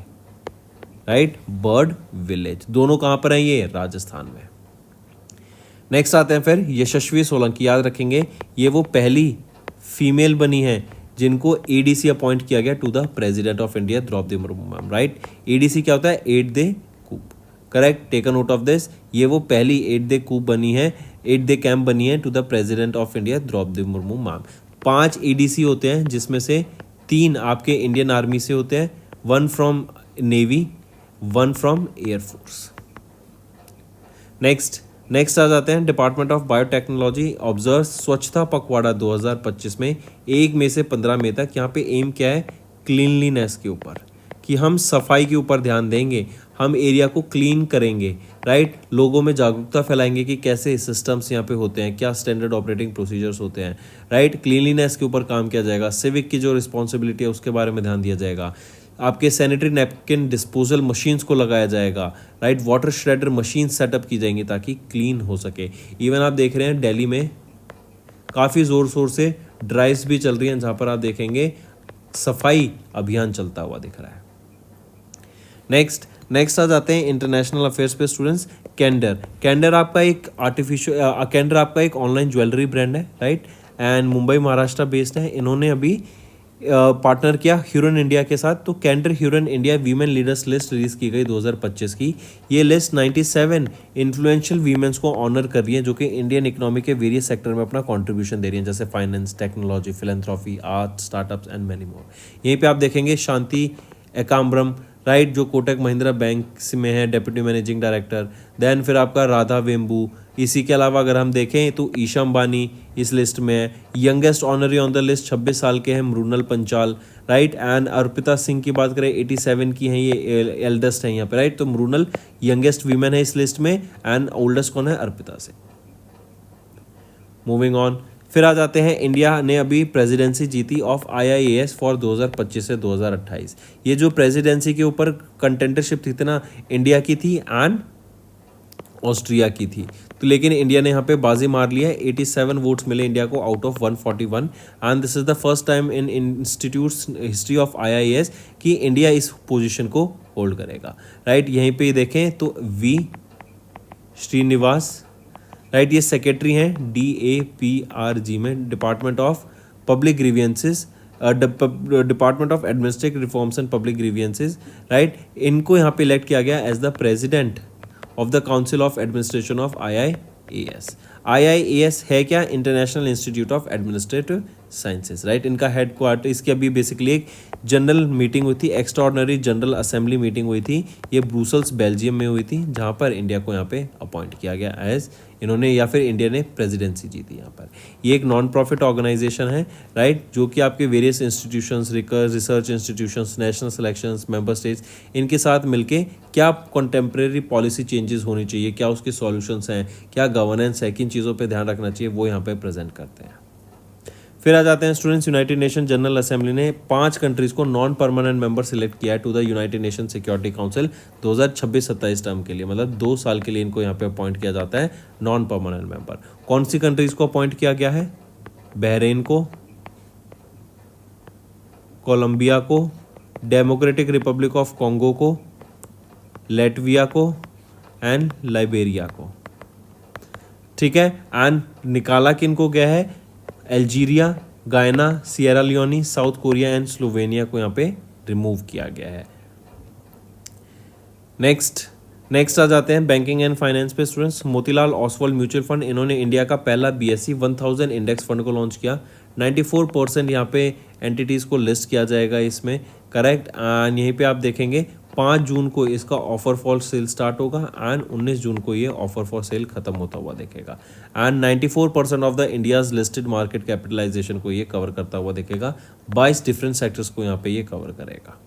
राइट। बर्ड विलेज दोनों कहाँ पर हैं? ये राजस्थान में। नेक्स्ट आते हैं फिर यशस्वी सोलंकी, याद रखेंगे ये वो पहली फीमेल बनी है जिनको ADC अपॉइंट किया गया to the president of India Draupadi Murmu ma'am, right. ADC क्या होता है? Aide de camp, correct, take a note of this. ये वो पहली एट दे कूप बनी है, एट दे कैंप बनी है to the president of India Draupadi Murmu ma'am. 5 ADC होते हैं, जिसमें से 3 आपके इंडियन आर्मी से होते हैं, 1 from navy, 1 from air force. Next आ जाते हैं डिपार्टमेंट ऑफ बायोटेक्नोलॉजी ऑब्जर्व स्वच्छता पखवाड़ा 2025 में 1 मई से 15 मई तक। यहाँ पे एम क्या है? क्लीनलीनेस के ऊपर, कि हम सफाई के ऊपर ध्यान देंगे, हम एरिया को क्लीन करेंगे, राइट। लोगों में जागरूकता फैलाएंगे कि कैसे सिस्टम्स यहाँ पे होते हैं, क्या स्टैंडर्ड ऑपरेटिंग प्रोसीजर्स होते हैं, राइट। क्लीनलीनेस के ऊपर काम किया जाएगा, सिविक की जो रिस्पॉन्सिबिलिटी है उसके बारे में ध्यान दिया जाएगा। आपके सैनिटरी नैपकिन डिस्पोजल मशीन्स को लगाया जाएगा, right. Water shredder machine setup की जाएंगी ताकि क्लीन हो सके। इवन आप देख रहे हैं दिल्ली में काफ़ी ज़ोर शोर से ड्राइव्स भी चल रही हैं, जहाँ पर आप देखेंगे सफाई अभियान चलता हुआ दिख रहा है। नेक्स्ट आ जाते हैं इंटरनेशनल अफेयर्स पे स्टूडेंट्स। कैंडर आपका एक ऑनलाइन ज्वेलरी ब्रांड है, right, and Mumbai Maharashtra based है। इन्होंने अभी पार्टनर किया ह्यूरन इंडिया के साथ। तो Candere Hurun India women leaders list release की गई 2025 की। ये लिस्ट 97 इन्फ्लुएंशियल वीमेंस को ऑनर कर रही है, जो कि इंडियन इकोनॉमी के वेरियस सेक्टर में अपना कंट्रीब्यूशन दे रही हैं, जैसे finance, technology, philanthropy, art, startups and many more. यहीं पे आप देखेंगे शांति एकाम्बरम, राइट, जो कोटक महिंद्रा बैंक में है डेप्यूटी मैनेजिंग डायरेक्टर। देन फिर आपका राधा वेम्बू। इसी के अलावा अगर हम देखें तो ईशा अंबानी इस लिस्ट में है। Youngest honoree on the list 26 साल के हैं मृणाल पंचाल, राइट। एंड अर्पिता सिंह की बात करें 87 की हैं, ये एल्डेस्ट है यहाँ पे, राइट। तो मृणाल यंगेस्ट वीमेन है इस लिस्ट में, एंड ओल्डेस्ट कौन है, अर्पिता से। मूविंग ऑन, फिर आ जाते हैं, इंडिया ने अभी प्रेसिडेंसी जीती ऑफ IIAS फॉर 2025 से 2028। ये जो प्रेसिडेंसी के ऊपर कंटेंडरशिप थी ना, इंडिया की थी एंड ऑस्ट्रिया की थी। तो लेकिन इंडिया ने यहाँ पे बाजी मार लिया है, 87 वोट्स मिले इंडिया को out of 141, and this is the first time in institute's history of IIAS कि इंडिया इस पोजीशन को होल्ड करेगा, राइट। यहीं पे देखें तो वी श्रीनिवास, राइट, ये सेक्रेटरी हैं DAPRG में, department of public grievances, department of administrative reforms and public grievances, right. इनको यहाँ पे इलेक्ट किया गया as the president of the council of administration of IIAS। IIAS है क्या, international institute of administrative sciences, right. इनका head quarter, इसकी अभी बेसिकली एक जनरल मीटिंग हुई थी, एक्स्ट्राऑर्डिनरी जनरल असेंबली मीटिंग हुई थी, ये ब्रुसेल्स बेल्जियम में हुई थी, जहाँ पर इंडिया को यहाँ पे अपॉइंट किया गया एज इन्होंने, या फिर इंडिया ने प्रेसिडेंसी जीती यहाँ पर। ये एक नॉन प्रॉफिट ऑर्गेनाइजेशन है, राइट, जो कि आपके various institutions, research institutions, national selections, member states, इनके साथ मिलके क्या कंटेम्प्रेरी पॉलिसी चेंजेस होनी चाहिए, क्या उसके सॉल्यूशंस हैं, क्या गवर्नेंस है, किन चीज़ों पे ध्यान रखना चाहिए, वो यहाँ पे प्रेजेंट करते हैं। फिर आ जाते हैं students, United nation general assembly ने 5 कंट्रीज़ को नॉन परमानेंट मेंबर सिलेक्ट किया है to the United Nation Security Council 2026-27 term के लिए, मतलब 2 साल के लिए इनको यहाँ पे अपॉइंट किया जाता है नॉन परमानेंट मेंबर। कौन सी कंट्रीज़ को अपॉइंट किया गया है, बहरीन को, कोलंबिया को, डेमोक्रेटिक रिपब्लिक ऑफ कॉन्गो को, लेटविया को एंड लाइबेरिया को, ठीक है। एंड निकाला किन को गया है, अल्जीरिया, गायना, Sierra Leone, south Korea and Slovenia को यहाँ पे रिमूव किया गया है। नेक्स्ट आ जाते हैं बैंकिंग एंड फाइनेंस पे students. Motilal Oswal mutual fund, इन्होंने इंडिया का पहला BSE 1000 इंडेक्स फंड को लॉन्च किया। 94% यहाँ पे एंटिटीज़ को लिस्ट किया जाएगा इसमें, करेक्ट। एंड यहीं पे आप देखेंगे 5 जून को इसका ऑफर फॉर सेल स्टार्ट होगा एंड 19 जून को ये ऑफर फॉर सेल खत्म होता हुआ दिखेगा। And 94% of the India's listed market capitalisation को ये कवर करता हुआ दिखेगा। 22 डिफरेंट सेक्टर्स को यहाँ पे ये कवर करेगा।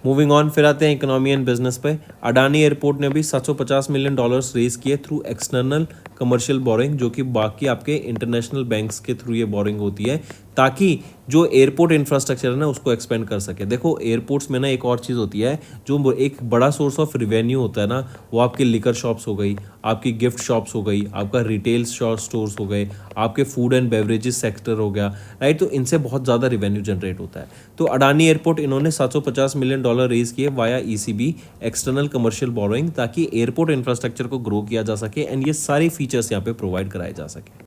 मूविंग ऑन, फिर आते हैं इकोनॉमी एंड बिजनेस पे। अडानी एयरपोर्ट ने भी $750 मिलियन रेज किए थ्रू एक्सटर्नल कमर्शियल बोरिंग, जो कि बाकी आपके इंटरनेशनल बैंक्स के थ्रू ये बोरिंग होती है, ताकि जो एयरपोर्ट इंफ्रास्ट्रक्चर है ना उसको एक्सपेंड कर सके। देखो एयरपोर्ट्स में ना एक और चीज़ होती है, जो एक बड़ा सोर्स ऑफ रिवेन्यू होता है ना, वो आपकी लिकर शॉप्स हो गई, आपकी गिफ्ट शॉप्स हो गई, आपका रिटेल स्टोर्स हो गए, आपके फूड एंड बेवरेजेस सेक्टर हो गया, राइट। तो इनसे बहुत ज़्यादा रिवेन्यू जनरेट होता है। तो अडानी एयरपोर्ट इन्होंने $750 मिलियन रेज किए via ECB external commercial borrowing, ताकि एयरपोर्ट इंफ्रास्ट्रक्चर को ग्रो किया जा सके एंड ये सारी फीचर्स यहाँ पे प्रोवाइड कराए जा सके।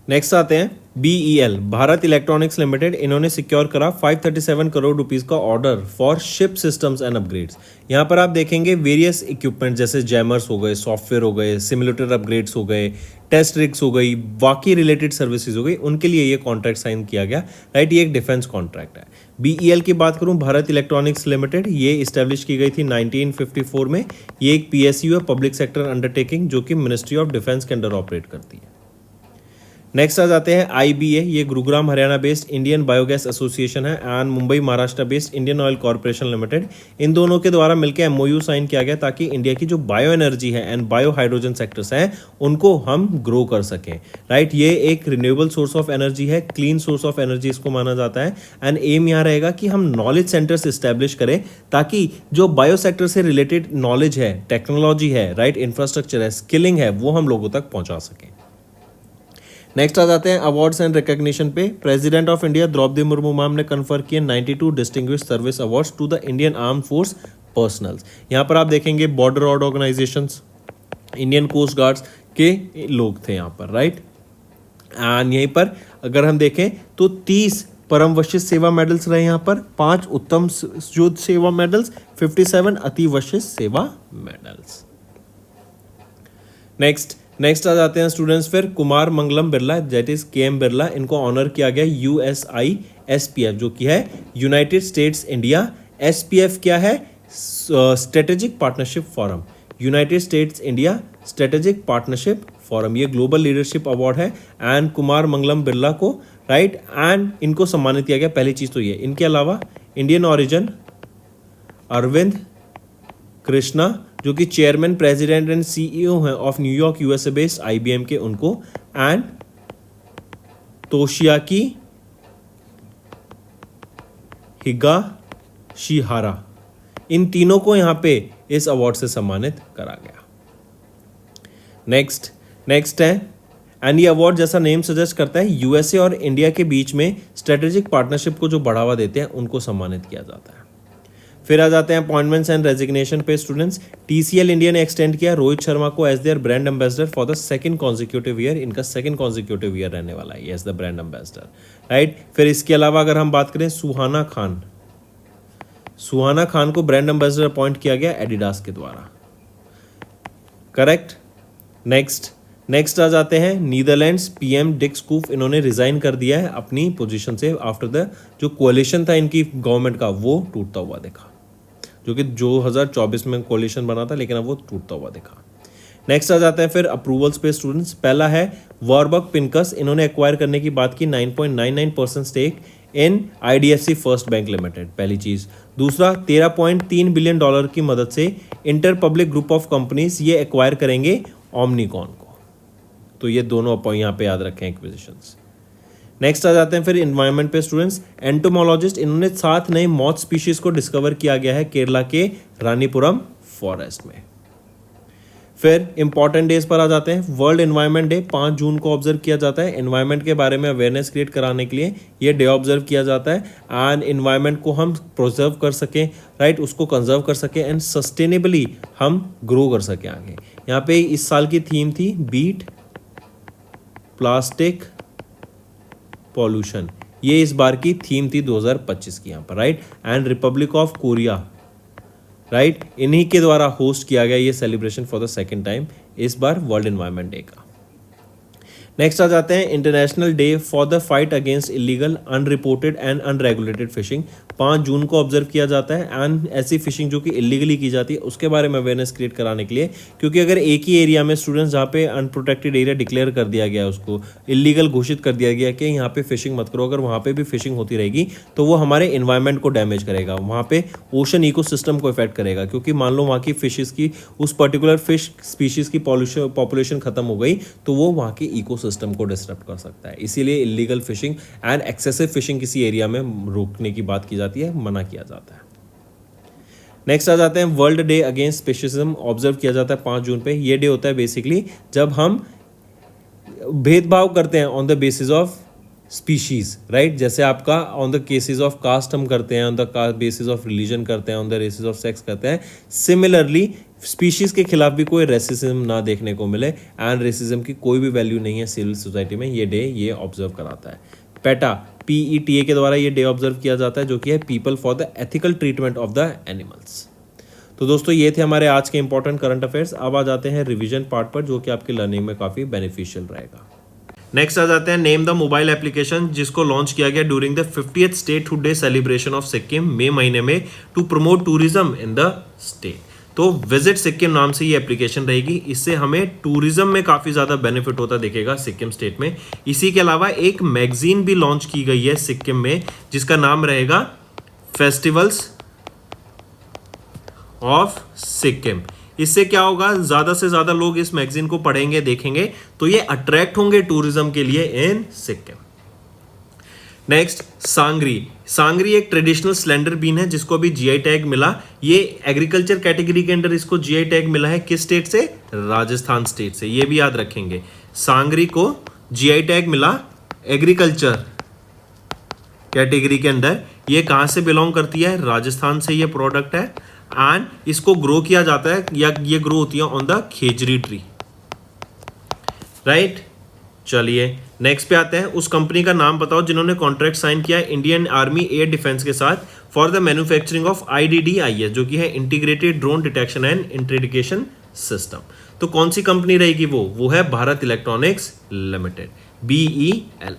नेक्स्ट आते हैं BEL, भारत इलेक्ट्रॉनिक्स लिमिटेड, इन्होंने सिक्योर करा 537 करोड़ रुपीस का order for ship systems and upgrades. यहाँ पर आप देखेंगे वेरियस इक्विपमेंट जैसे जैमर्स हो गए, सॉफ्टवेयर हो गए, सिमुलेटर अपग्रेड्स हो गए, टेस्ट रिग्स हो गई, बाकी रिलेटेड सर्विसेज हो गई, उनके लिए ये कॉन्ट्रैक्ट साइन किया गया, राइट। ये एक डिफेंस कॉन्ट्रैक्ट है। BEL की बात करूं, भारत इलेक्ट्रॉनिक्स लिमिटेड, ये इस्टेब्लिश की गई थी 1954 में। ये एक PSU है, पब्लिक सेक्टर अंडरटेकिंग, जो कि मिनिस्ट्री ऑफ डिफेंस के अंडर ऑपरेट करती है। नेक्स्ट आ जाते हैं IBA, ये Gurugram Haryana based Indian biogas association है, and Mumbai Maharashtra based Indian oil corporation limited. इन दोनों के द्वारा मिलकर MOU साइन किया गया, ताकि इंडिया की जो बायो एनर्जी है एंड बायो हाइड्रोजन सेक्टर्स हैं उनको हम ग्रो कर सकें, राइट। ये एक रिन्यूएबल सोर्स ऑफ एनर्जी है, क्लीन सोर्स ऑफ एनर्जी इसको माना जाता है। एंड एम यहाँ रहेगा कि हम नॉलेज सेंटर्स इस्टेब्लिश करें, ताकि जो बायो सेक्टर से रिलेटेड नॉलेज है, टेक्नोलॉजी है, राइट, इंफ्रास्ट्रक्चर है, स्किलिंग है, वो हम लोगों तक पहुंचा सकें। नेक्स्ट आ जाते हैं अवार्ड्स एंड रिकॉग्निशन पे। President of India Draupadi Murmu ma'am ने कन्फर किए 92 distinguished service awards to the Indian arm force personnels. यहाँ पर आप देखेंगे border road organisations, Indian coast guards के लोग थे यहाँ पर, राइट। एंड यहीं पर अगर हम देखें तो 30 परम वशिष्ठ सेवा मेडल्स रहे यहाँ पर, 5 उत्तम युद्ध सेवा मेडल्स, 57 अति वशिष्ठ सेवा मेडल्स। नेक्स्ट आ जाते हैं स्टूडेंट्स, फिर Kumar Mangalam Birla, that is KM Birla, इनको ऑनर किया गया USISPF, जो कि है यूनाइटेड स्टेट्स इंडिया SPF क्या है? Strategic partnership forum, United states India strategic partnership forum, ये ग्लोबल लीडरशिप अवार्ड है एंड कुमार मंगलम बिरला को, राइट, एंड इनको सम्मानित किया गया। पहली चीज तो ये, इनके अलावा इंडियन ओरिजिन अरविंद कृष्णा जो कि चेयरमैन प्रेसिडेंट एंड CEO हैं of New York USA based IBM के, उनको, एंड तोशियाकी हिगाशिहारा, इन तीनों को यहां पे इस अवार्ड से सम्मानित करा गया। नेक्स्ट है, एंड ये अवार्ड जैसा नेम सजेस्ट करता है USA और इंडिया के बीच में स्ट्रेटेजिक पार्टनरशिप को जो बढ़ावा देते हैं उनको सम्मानित किया जाता है। फिर आ जाते हैं अपॉइंटमेंट्स एंड रेजिग्नेशन पे स्टूडेंट्स। TCL इंडिया ने एक्सटेंड किया रोहित शर्मा को as their brand ambassador for the second consecutive year, इनका सेकंड कॉन्जिक्यूटिव ईयर रहने वाला है as the brand ambassador, right. फिर इसके अलावा अगर हम बात करें सुहाना खान को ब्रांड एम्बेसडर अपॉइंट किया गया एडिडास के द्वारा, करेक्ट। नेक्स्ट आ जाते हैं नीदरलैंड्स PM डिक स्कूफ, इन्होंने रिजाइन कर दिया है अपनी पोजीशन से आफ्टर द जो कोalition था इनकी गवर्नमेंट का वो टूटता हुआ दिखा, जो कि 2024 में कोalition बना था लेकिन अब वो टूटता हुआ दिखा। नेक्स्ट आ जाता है फिर अप्रूवल्स पे स्टूडेंट्स। पहला है वॉरबर्ग पिनकस, इन्होंने एक्वायर करने की बात की 9.99% stake in IDFC first bank limited, पहली चीज। दूसरा, $13.3 बिलियन की मदद से Interpublic group of companies ये एक्वायर करेंगे ओमनिकॉन को, तो ये दोनों यहाँ पे याद रखें एक्विजिशंस। नेक्स्ट आ जाते हैं फिर इन्वायरमेंट पे स्टूडेंट्स। एंटोमोलॉजिस्ट, इन्होंने 7 नए मॉथ स्पीशीज को डिस्कवर किया गया है केरला के रानीपुरम फॉरेस्ट में। फिर इंपॉर्टेंट डेज पर आ जाते हैं। वर्ल्ड एनवायरनमेंट डे 5 जून को ऑब्जर्व किया जाता है। एनवायरनमेंट के बारे में अवेयरनेस क्रिएट कराने के लिए ये डे ऑब्जर्व किया जाता है एंड एनवायरनमेंट को हम प्रोजर्व कर सकें, राइट, उसको कंजर्व कर सकें एंड सस्टेनेबली हम ग्रो कर सकें आगे। यहाँ पे इस साल की थीम थी बीट प्लास्टिक पॉल्यूशन, ये इस बार की थीम थी 2025 की यहाँ पर, right. And Republic of Korea, right, इन्हीं के द्वारा होस्ट किया गया ये celebration for the second time इस बार वर्ल्ड एनवायरनमेंट डे का। नेक्स्ट आ जाते हैं international day for the fight against illegal unreported and unregulated fishing. 5 जून को ऑब्जर्व किया जाता है एंड ऐसी फिशिंग जो कि इलीगली की जाती है उसके बारे में अवेयरनेस क्रिएट कराने के लिए, क्योंकि अगर एक ही एरिया में स्टूडेंट्स जहाँ पे अनप्रोटेक्टेड एरिया डिक्लेयर कर दिया गया, उसको इलीगल घोषित कर दिया गया कि यहाँ पे फिशिंग मत करो, अगर वहाँ पे भी फिशिंग होती रहेगी तो वो हमारे इन्वायरमेंट को डैमेज करेगा, वहाँ पे ओशन इकोसिस्टम को इफेक्ट करेगा, क्योंकि मान लो वहाँ की फिशेस की उस पर्टिकुलर फिश स्पीशीज की पॉपुलेशन खत्म हो गई तो वो वहाँ के इकोसिस्टम को डिस्टर्ब कर सकता है। इसीलिए illegal fishing and excessive fishing किसी एरिया में रोकने की बात की जाती है, मना किया जाता है। नेक्स्ट आ जाते हैं वर्ल्ड डे अगेंस्ट स्पेशिज्म, ऑब्जर्व किया जाता है 5 जून पे। ये डे होता है बेसिकली जब हम भेदभाव करते हैं on the basis of species, right, जैसे आपका on the cases of caste हम करते हैं, on the basis of religion करते हैं, on the basis of sex करते हैं। सिमिलरली स्पीशीज के खिलाफ भी कोई रेसिज्म ना देखने को मिले एंड रेसिज्म की कोई भी वैल्यू नहीं है सिविल सोसाइटी में, ये डे ये ऑब्जर्व कराता है। पेटा PETA के द्वारा ये डे ऑब्जर्व किया जाता है जो कि है people for the ethical treatment of the animals. तो दोस्तों ये थे हमारे आज के इंपॉर्टेंट करंट अफेयर्स। अब आ जाते हैं रिवीजन पार्ट पर जो कि आपकी लर्निंग में काफी बेनिफिशियल रहेगा। नेक्स्ट आ जाते हैं नेम द मोबाइल एप्लीकेशन जिसको लॉन्च किया गया during the 50th statehood day celebration of Sikkim मई महीने में to promote tourism in the state. तो विजिट सिक्किम नाम से ये एप्लीकेशन रहेगी, इससे हमें टूरिज्म में काफी ज्यादा बेनिफिट होता दिखेगा सिक्किम स्टेट में। इसी के अलावा एक मैगजीन भी लॉन्च की गई है सिक्किम में जिसका नाम रहेगा फेस्टिवल्स ऑफ सिक्किम। इससे क्या होगा, ज्यादा से ज्यादा लोग इस मैगजीन को पढ़ेंगे देखेंगे तो ये अट्रैक्ट होंगे टूरिज्म के लिए इन सिक्किम। नेक्स्ट सांगरी एक ट्रेडिशनल स्लेंडर बीन है जिसको अभी GI टैग मिला। ये एग्रीकल्चर कैटेगरी के अंदर इसको GI टैग मिला है, किस स्टेट से, राजस्थान स्टेट से, ये भी याद रखेंगे। सांगरी को GI टैग मिला एग्रीकल्चर कैटेगरी के अंदर, ये कहां से बिलोंग करती है, राजस्थान से ये प्रोडक्ट है एंड इसको ग्रो किया जाता है या ये ग्रो होती है on the khejri tree, right. चलिए नेक्स्ट पे आते हैं, उस कंपनी का नाम बताओ जिन्होंने कॉन्ट्रैक्ट साइन किया इंडियन आर्मी एयर डिफेंस के साथ for the manufacturing of IDDIS जो कि है integrated drone detection and interdiction system. तो कौन सी कंपनी रहेगी वो है Bharat electronics limited, BEL।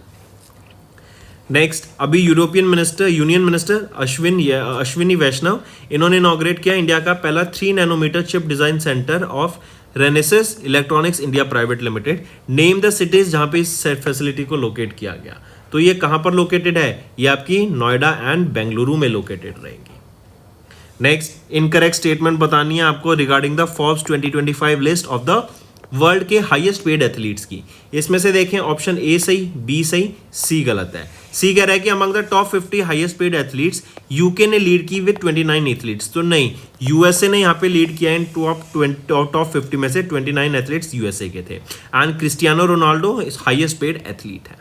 Next, अभी यूनियन मिनिस्टर अश्विनी वैष्णव, इन्होंने इनॉग्रेट किया इंडिया का पहला 3 nanometre chip design centre of Renesas electronics India private limited. Name the cities जहां पे इस फैसिलिटी को लोकेट किया गया। तो ये कहां पर लोकेटेड है? ये आपकी नोएडा एंड बेंगलुरु में लोकेटेड रहेगी। नेक्स्ट, इनकरेक्ट स्टेटमेंट बतानी है आपको regarding the Forbes 2025 list of the world के हाईएस्ट पेड एथलीट्स की। इसमें से देखें ऑप्शन ए सही, बी सही, सी गलत है। सी कह रहा है कि among the top 50 highest paid athletes UK ने लीड की विद 29 एथलीट्स। तो नहीं, यूएसए ने यहाँ पे लीड किया इन टॉप 50 में से 29 एथलीट्स यूएसए के थे। And Cristiano Ronaldo highest paid athlete है।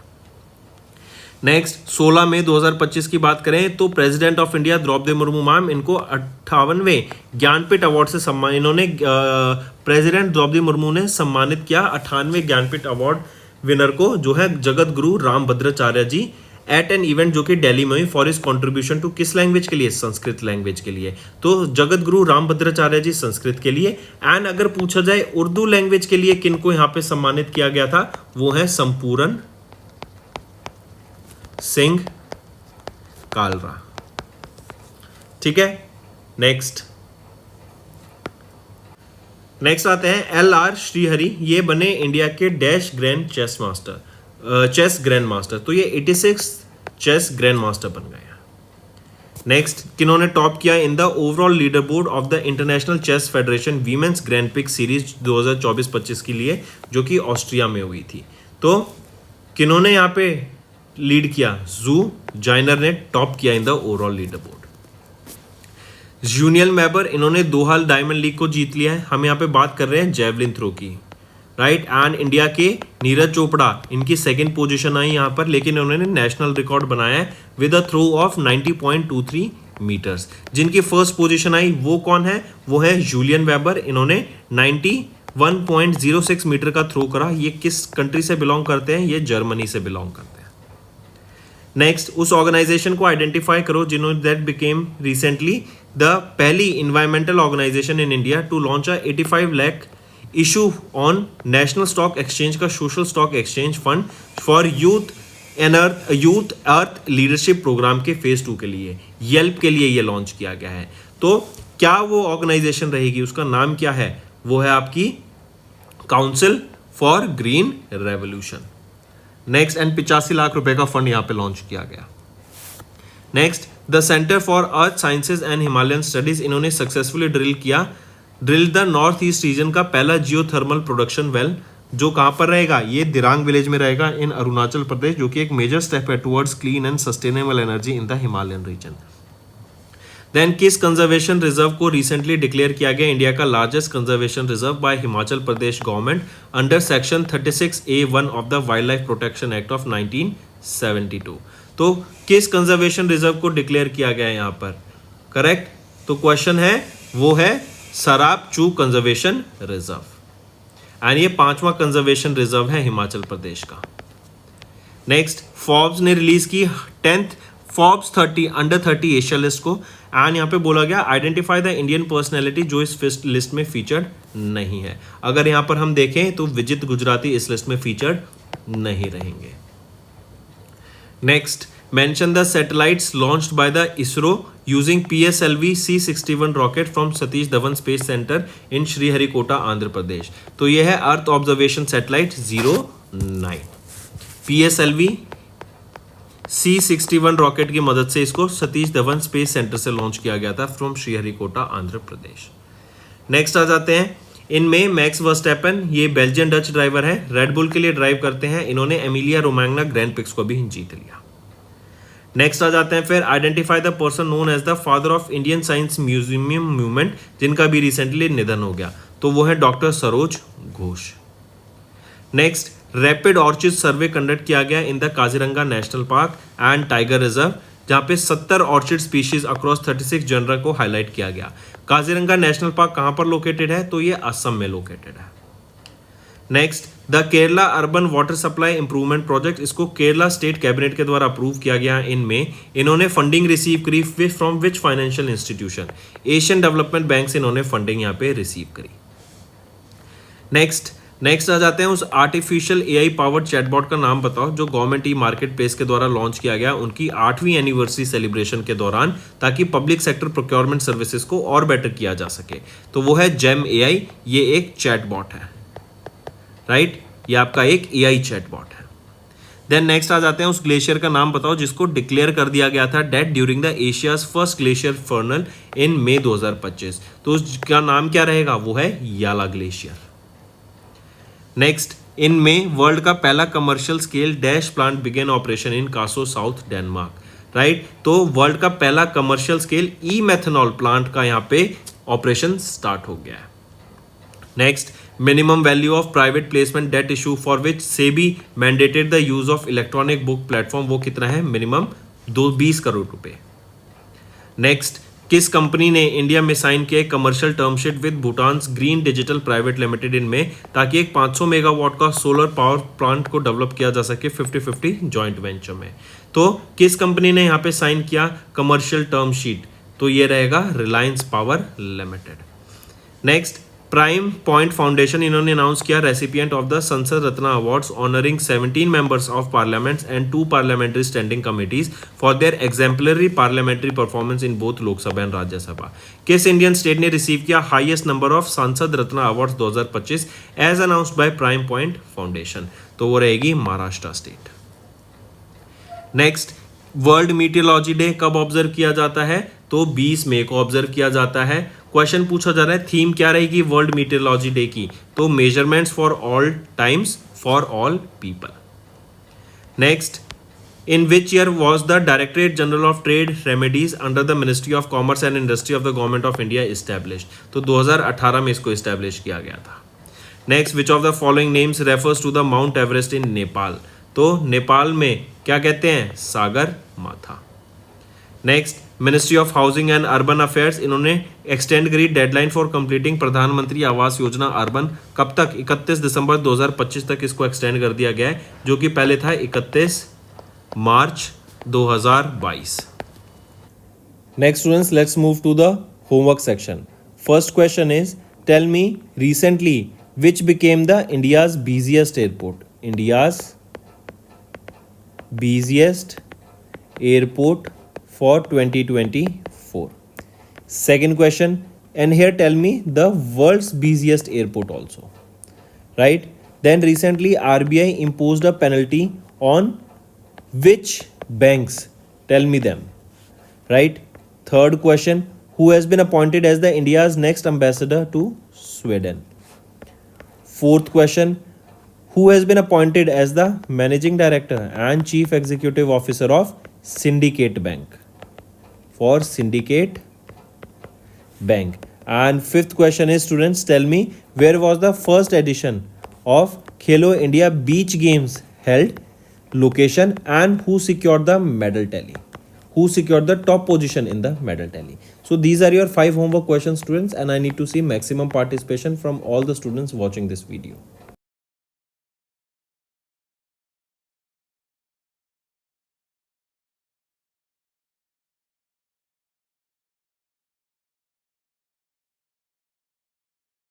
नेक्स्ट, 16 मई 2025 की बात करें तो president of India Draupadi Murmu ma'am, इनको 58वें ज्ञानपीठ अवार्ड से सम्मान, इन्होंने प्रेसिडेंट द्रौपदी मुर्मू ने सम्मानित किया 98वें ज्ञानपीठ अवार्ड विनर को, जो है जगत गुरु रामभद्राचार्य जी, एट एन इवेंट जो कि दिल्ली में हुई, फॉर हिज कंट्रीब्यूशन टू किस लैंग्वेज के लिए? संस्कृत लैंग्वेज के लिए। तो जगत गुरु रामभद्राचार्य जी संस्कृत के लिए। एंड अगर पूछा जाए उर्दू लैंग्वेज के लिए किनको यहाँ पे सम्मानित किया गया था, वो है संपूर्ण सिंह कालरा। ठीक है। नेक्स्ट आते हैं LR श्रीहरि, ये बने इंडिया के dash grand chess grand master. तो ये 86 चेस ग्रैंड मास्टर बन गए। नेक्स्ट, किन्होंने टॉप किया in the overall leader board of the international chess federation women's grand prix series 2024-25 के लिए, जो कि ऑस्ट्रिया में हुई थी। तो किन्होंने यहाँ पे लीड किया? जू जाइनर ने टॉप किया in the overall leader board. जूनियल मैबर, इन्होंने दोहा डायमंड लीग को जीत लिया है। हम यहाँ पे बात कर रहे हैं जेवलिन थ्रो की, राइट। एंड इंडिया के नीरज चोपड़ा, इनकी सेकंड पोजीशन आई यहाँ पर, लेकिन उन्होंने नेशनल रिकॉर्ड बनाया है with a throw of 90.23 metres. जिनकी फर्स्ट पोजीशन आई वो कौन है? वो है जूलियन वेबर, इन्होंने 91.06 मीटर का थ्रो करा। ये किस कंट्री से बिलोंग करते हैं? ये जर्मनी से बिलोंग करते हैं। नेक्स्ट, उस ऑर्गेनाइजेशन को आइडेंटिफाई करो जिन्होंने दैट बिकेम रिसेंटली द पहली environmental organisation in India to launch a 85 lakh issue on national stock exchange का social stock exchange fund for youth earth leadership programme के फेज 2 के लिए, येल्प के लिए ये लॉन्च किया गया है। तो क्या वो ऑर्गेनाइजेशन रहेगी? उसका नाम क्या है? वो है आपकी council for green revolution. Next, and 85 lakh रुपए का फंड यहां पे लॉन्च किया गया। Next, the centre for earth sciences and Himalayan studies, इन्होंने successfully drill the north east region का पहला जियोथर्मल प्रोडक्शन वेल, जो कहां पर रहेगा? ये दिरांग विलेज में रहेगा इन अरुणाचल प्रदेश, जो कि एक मेजर स्टेप है towards clean and sustainable energy in the Himalayan region. Then किस कंजर्वेशन रिजर्व को रिसेंटली डिक्लेयर किया गया इंडिया का largest conservation reserve by Himachal Pradesh government under section 36A1 of the wildlife protection act of 1972। तो किस conservation reserve को declare किया गया है यहाँ पर? करेक्ट। तो क्वेश्चन है वो है सराप चू कंजर्वेशन रिजर्व, एंड ये 5वां कंजर्वेशन रिजर्व है हिमाचल प्रदेश का। नेक्स्ट, फोर्ब्स ने रिलीज की 10th Forbes 30 under 30 Asia list को, एंड यहाँ पे बोला गया आइडेंटिफाई द इंडियन पर्सनैलिटी जो इस लिस्ट में फीचर्ड नहीं है। अगर यहाँ पर हम देखें तो विजित गुजराती इस लिस्ट में फीचर्ड नहीं रहेंगे। Next, mention the satellites launched by the ISRO using PSLV C61 rocket from Satish Dhawan space centre in Sriharikota Andhra Pradesh. तो यह है earth observation satellite 09। PSLV C61 rocket की मदद से इसको सतीश धवन स्पेस सेंटर से लॉन्च किया गया था फ्रॉम श्रीहरिकोटा आंध्र प्रदेश। नेक्स्ट आ जाते हैं, इनमें मैक्स वर्स्टैपन, ये बेल्जियन डच ड्राइवर है, रेडबुल के लिए ड्राइव करते हैं। इन्होंने एमिलिया रोमांगना ग्रैंड पिक्स को भी जीत लिया। नेक्स्ट आ जाते हैं फिर, identify the person known as the father of Indian science museum movement, जिनका भी रिसेंटली निधन हो गया। तो वो है doctor Saroj Ghosh. Next, rapid orchid survey conduct किया गया in the Kaziranga national park and tiger reserve, जहां पे 70 ऑर्चिड स्पीशीज अक्रॉस 36 जनर को हाईलाइट किया गया। काजीरंगा नेशनल पार्क कहां पर लोकेटेड है? तो ये असम में लोकेटेड है। Next, the Kerala urban water supply improvement project, इसको केरला स्टेट कैबिनेट के द्वारा अप्रूव किया गया। इनमें इन्होंने फंडिंग रिसीव करी from which financial institution? Asian development bank से इन्होंने फंडिंग यहाँ पे रिसीव करी। नेक्स्ट, नेक्स्ट आ जाते हैं उस आर्टिफिशियल एआई पावर्ड चैटबॉट का नाम बताओ जो गवर्नमेंट ई मार्केट प्लेस के द्वारा लॉन्च किया गया उनकी 8वीं एनिवर्सरी सेलिब्रेशन के दौरान, ताकि पब्लिक सेक्टर प्रोक्योरमेंट सर्विसेज को और बेटर किया जा सके। तो वो है जेम एआई, ये एक चैटबॉट है, राइट, ये आपका एक एआई चैटबॉट है। देन नेक्स्ट आ जाते हैं उस ग्लेशियर का नाम बताओ जिसको डिक्लेयर कर दिया गया था dead during the Asia's first glacier funeral in May 2025। तो उसका नाम क्या रहेगा, वो है याला ग्लेशियर। नेक्स्ट, इन में वर्ल्ड का पहला commercial scale dash plant began operation in Kasso south Denmark, right. तो वर्ल्ड का पहला commercial scale E methanol plant का यहाँ पे ऑपरेशन स्टार्ट हो गया है। Next, minimum value of private placement debt issue for which SEBI mandated the use of electronic book platform, वो कितना है, मिनिमम 20 करोड़ रुपए। नेक्स्ट, किस कंपनी ने इंडिया में साइन किया commercial term sheet with Bhutan green digital private limited इनमें, ताकि एक 500 मेगावाट का सोलर पावर प्लांट को डेवलप किया जा सके 50-50 जॉइंट वेंचर में। तो किस कंपनी ने यहाँ पे साइन किया कमर्शियल टर्म शीट, तो ये रहेगा Reliance power limited. Next, prime point foundation इन्होंने अनाउंस किया recipient of the Sansad Ratna awards honouring 17 members of parliaments and 2 parliamentary standing committees for their exemplary parliamentary performance in both Lok Sabha and Rajya Sabha. किस Indian state ने receive किया highest number of Sansad Ratna awards 2025 as announced by prime point foundation, तो वो रहेगी Maharashtra state. Next, world meteorology day कब observe किया जाता है, तो 20 मई को ऑब्जर्व किया जाता है। क्वेश्चन पूछा जा रहा है थीम क्या रहेगी वर्ल्ड मीटियोलॉजी डे की, तो measurements for all times for all people. Next, in which year was the directorate general of trade remedies under the ministry of commerce and industry of the government of India establish, तो 2018 में इसको establish किया गया था। Next, which of the following names refers to the mount Everest in Nepal, तो नेपाल में क्या कहते हैं, Sagarmatha. Next, ministry of housing and urban affairs इन्होंने एक्सटेंड करी डेडलाइन फॉर कंप्लीटिंग प्रधानमंत्री आवास योजना अर्बन, कब तक, 31 दिसंबर 2025 तक इसको एक्सटेंड कर दिया गया है, जो कि पहले था 31 मार्च 2022। Next students, let's move to the homework section. First question is tell me recently which became the India's busiest airport, India's busiest airport for 2024. Second question, and here tell me the world's busiest airport also, right? Then recently RBI imposed a penalty on which banks, tell me them, right? Third question, who has been appointed as the India's next ambassador to Sweden? Fourth question, who has been appointed as the managing director and chief executive officer of Syndicate Bank, for Syndicate Bank? And fifth question is students, tell me where was the first edition of Khelo India Beach Games held, location, and who secured the medal tally, who secured the top position in the medal tally. So these are your 5 homework questions students, and I need to see maximum participation from all the students watching this video.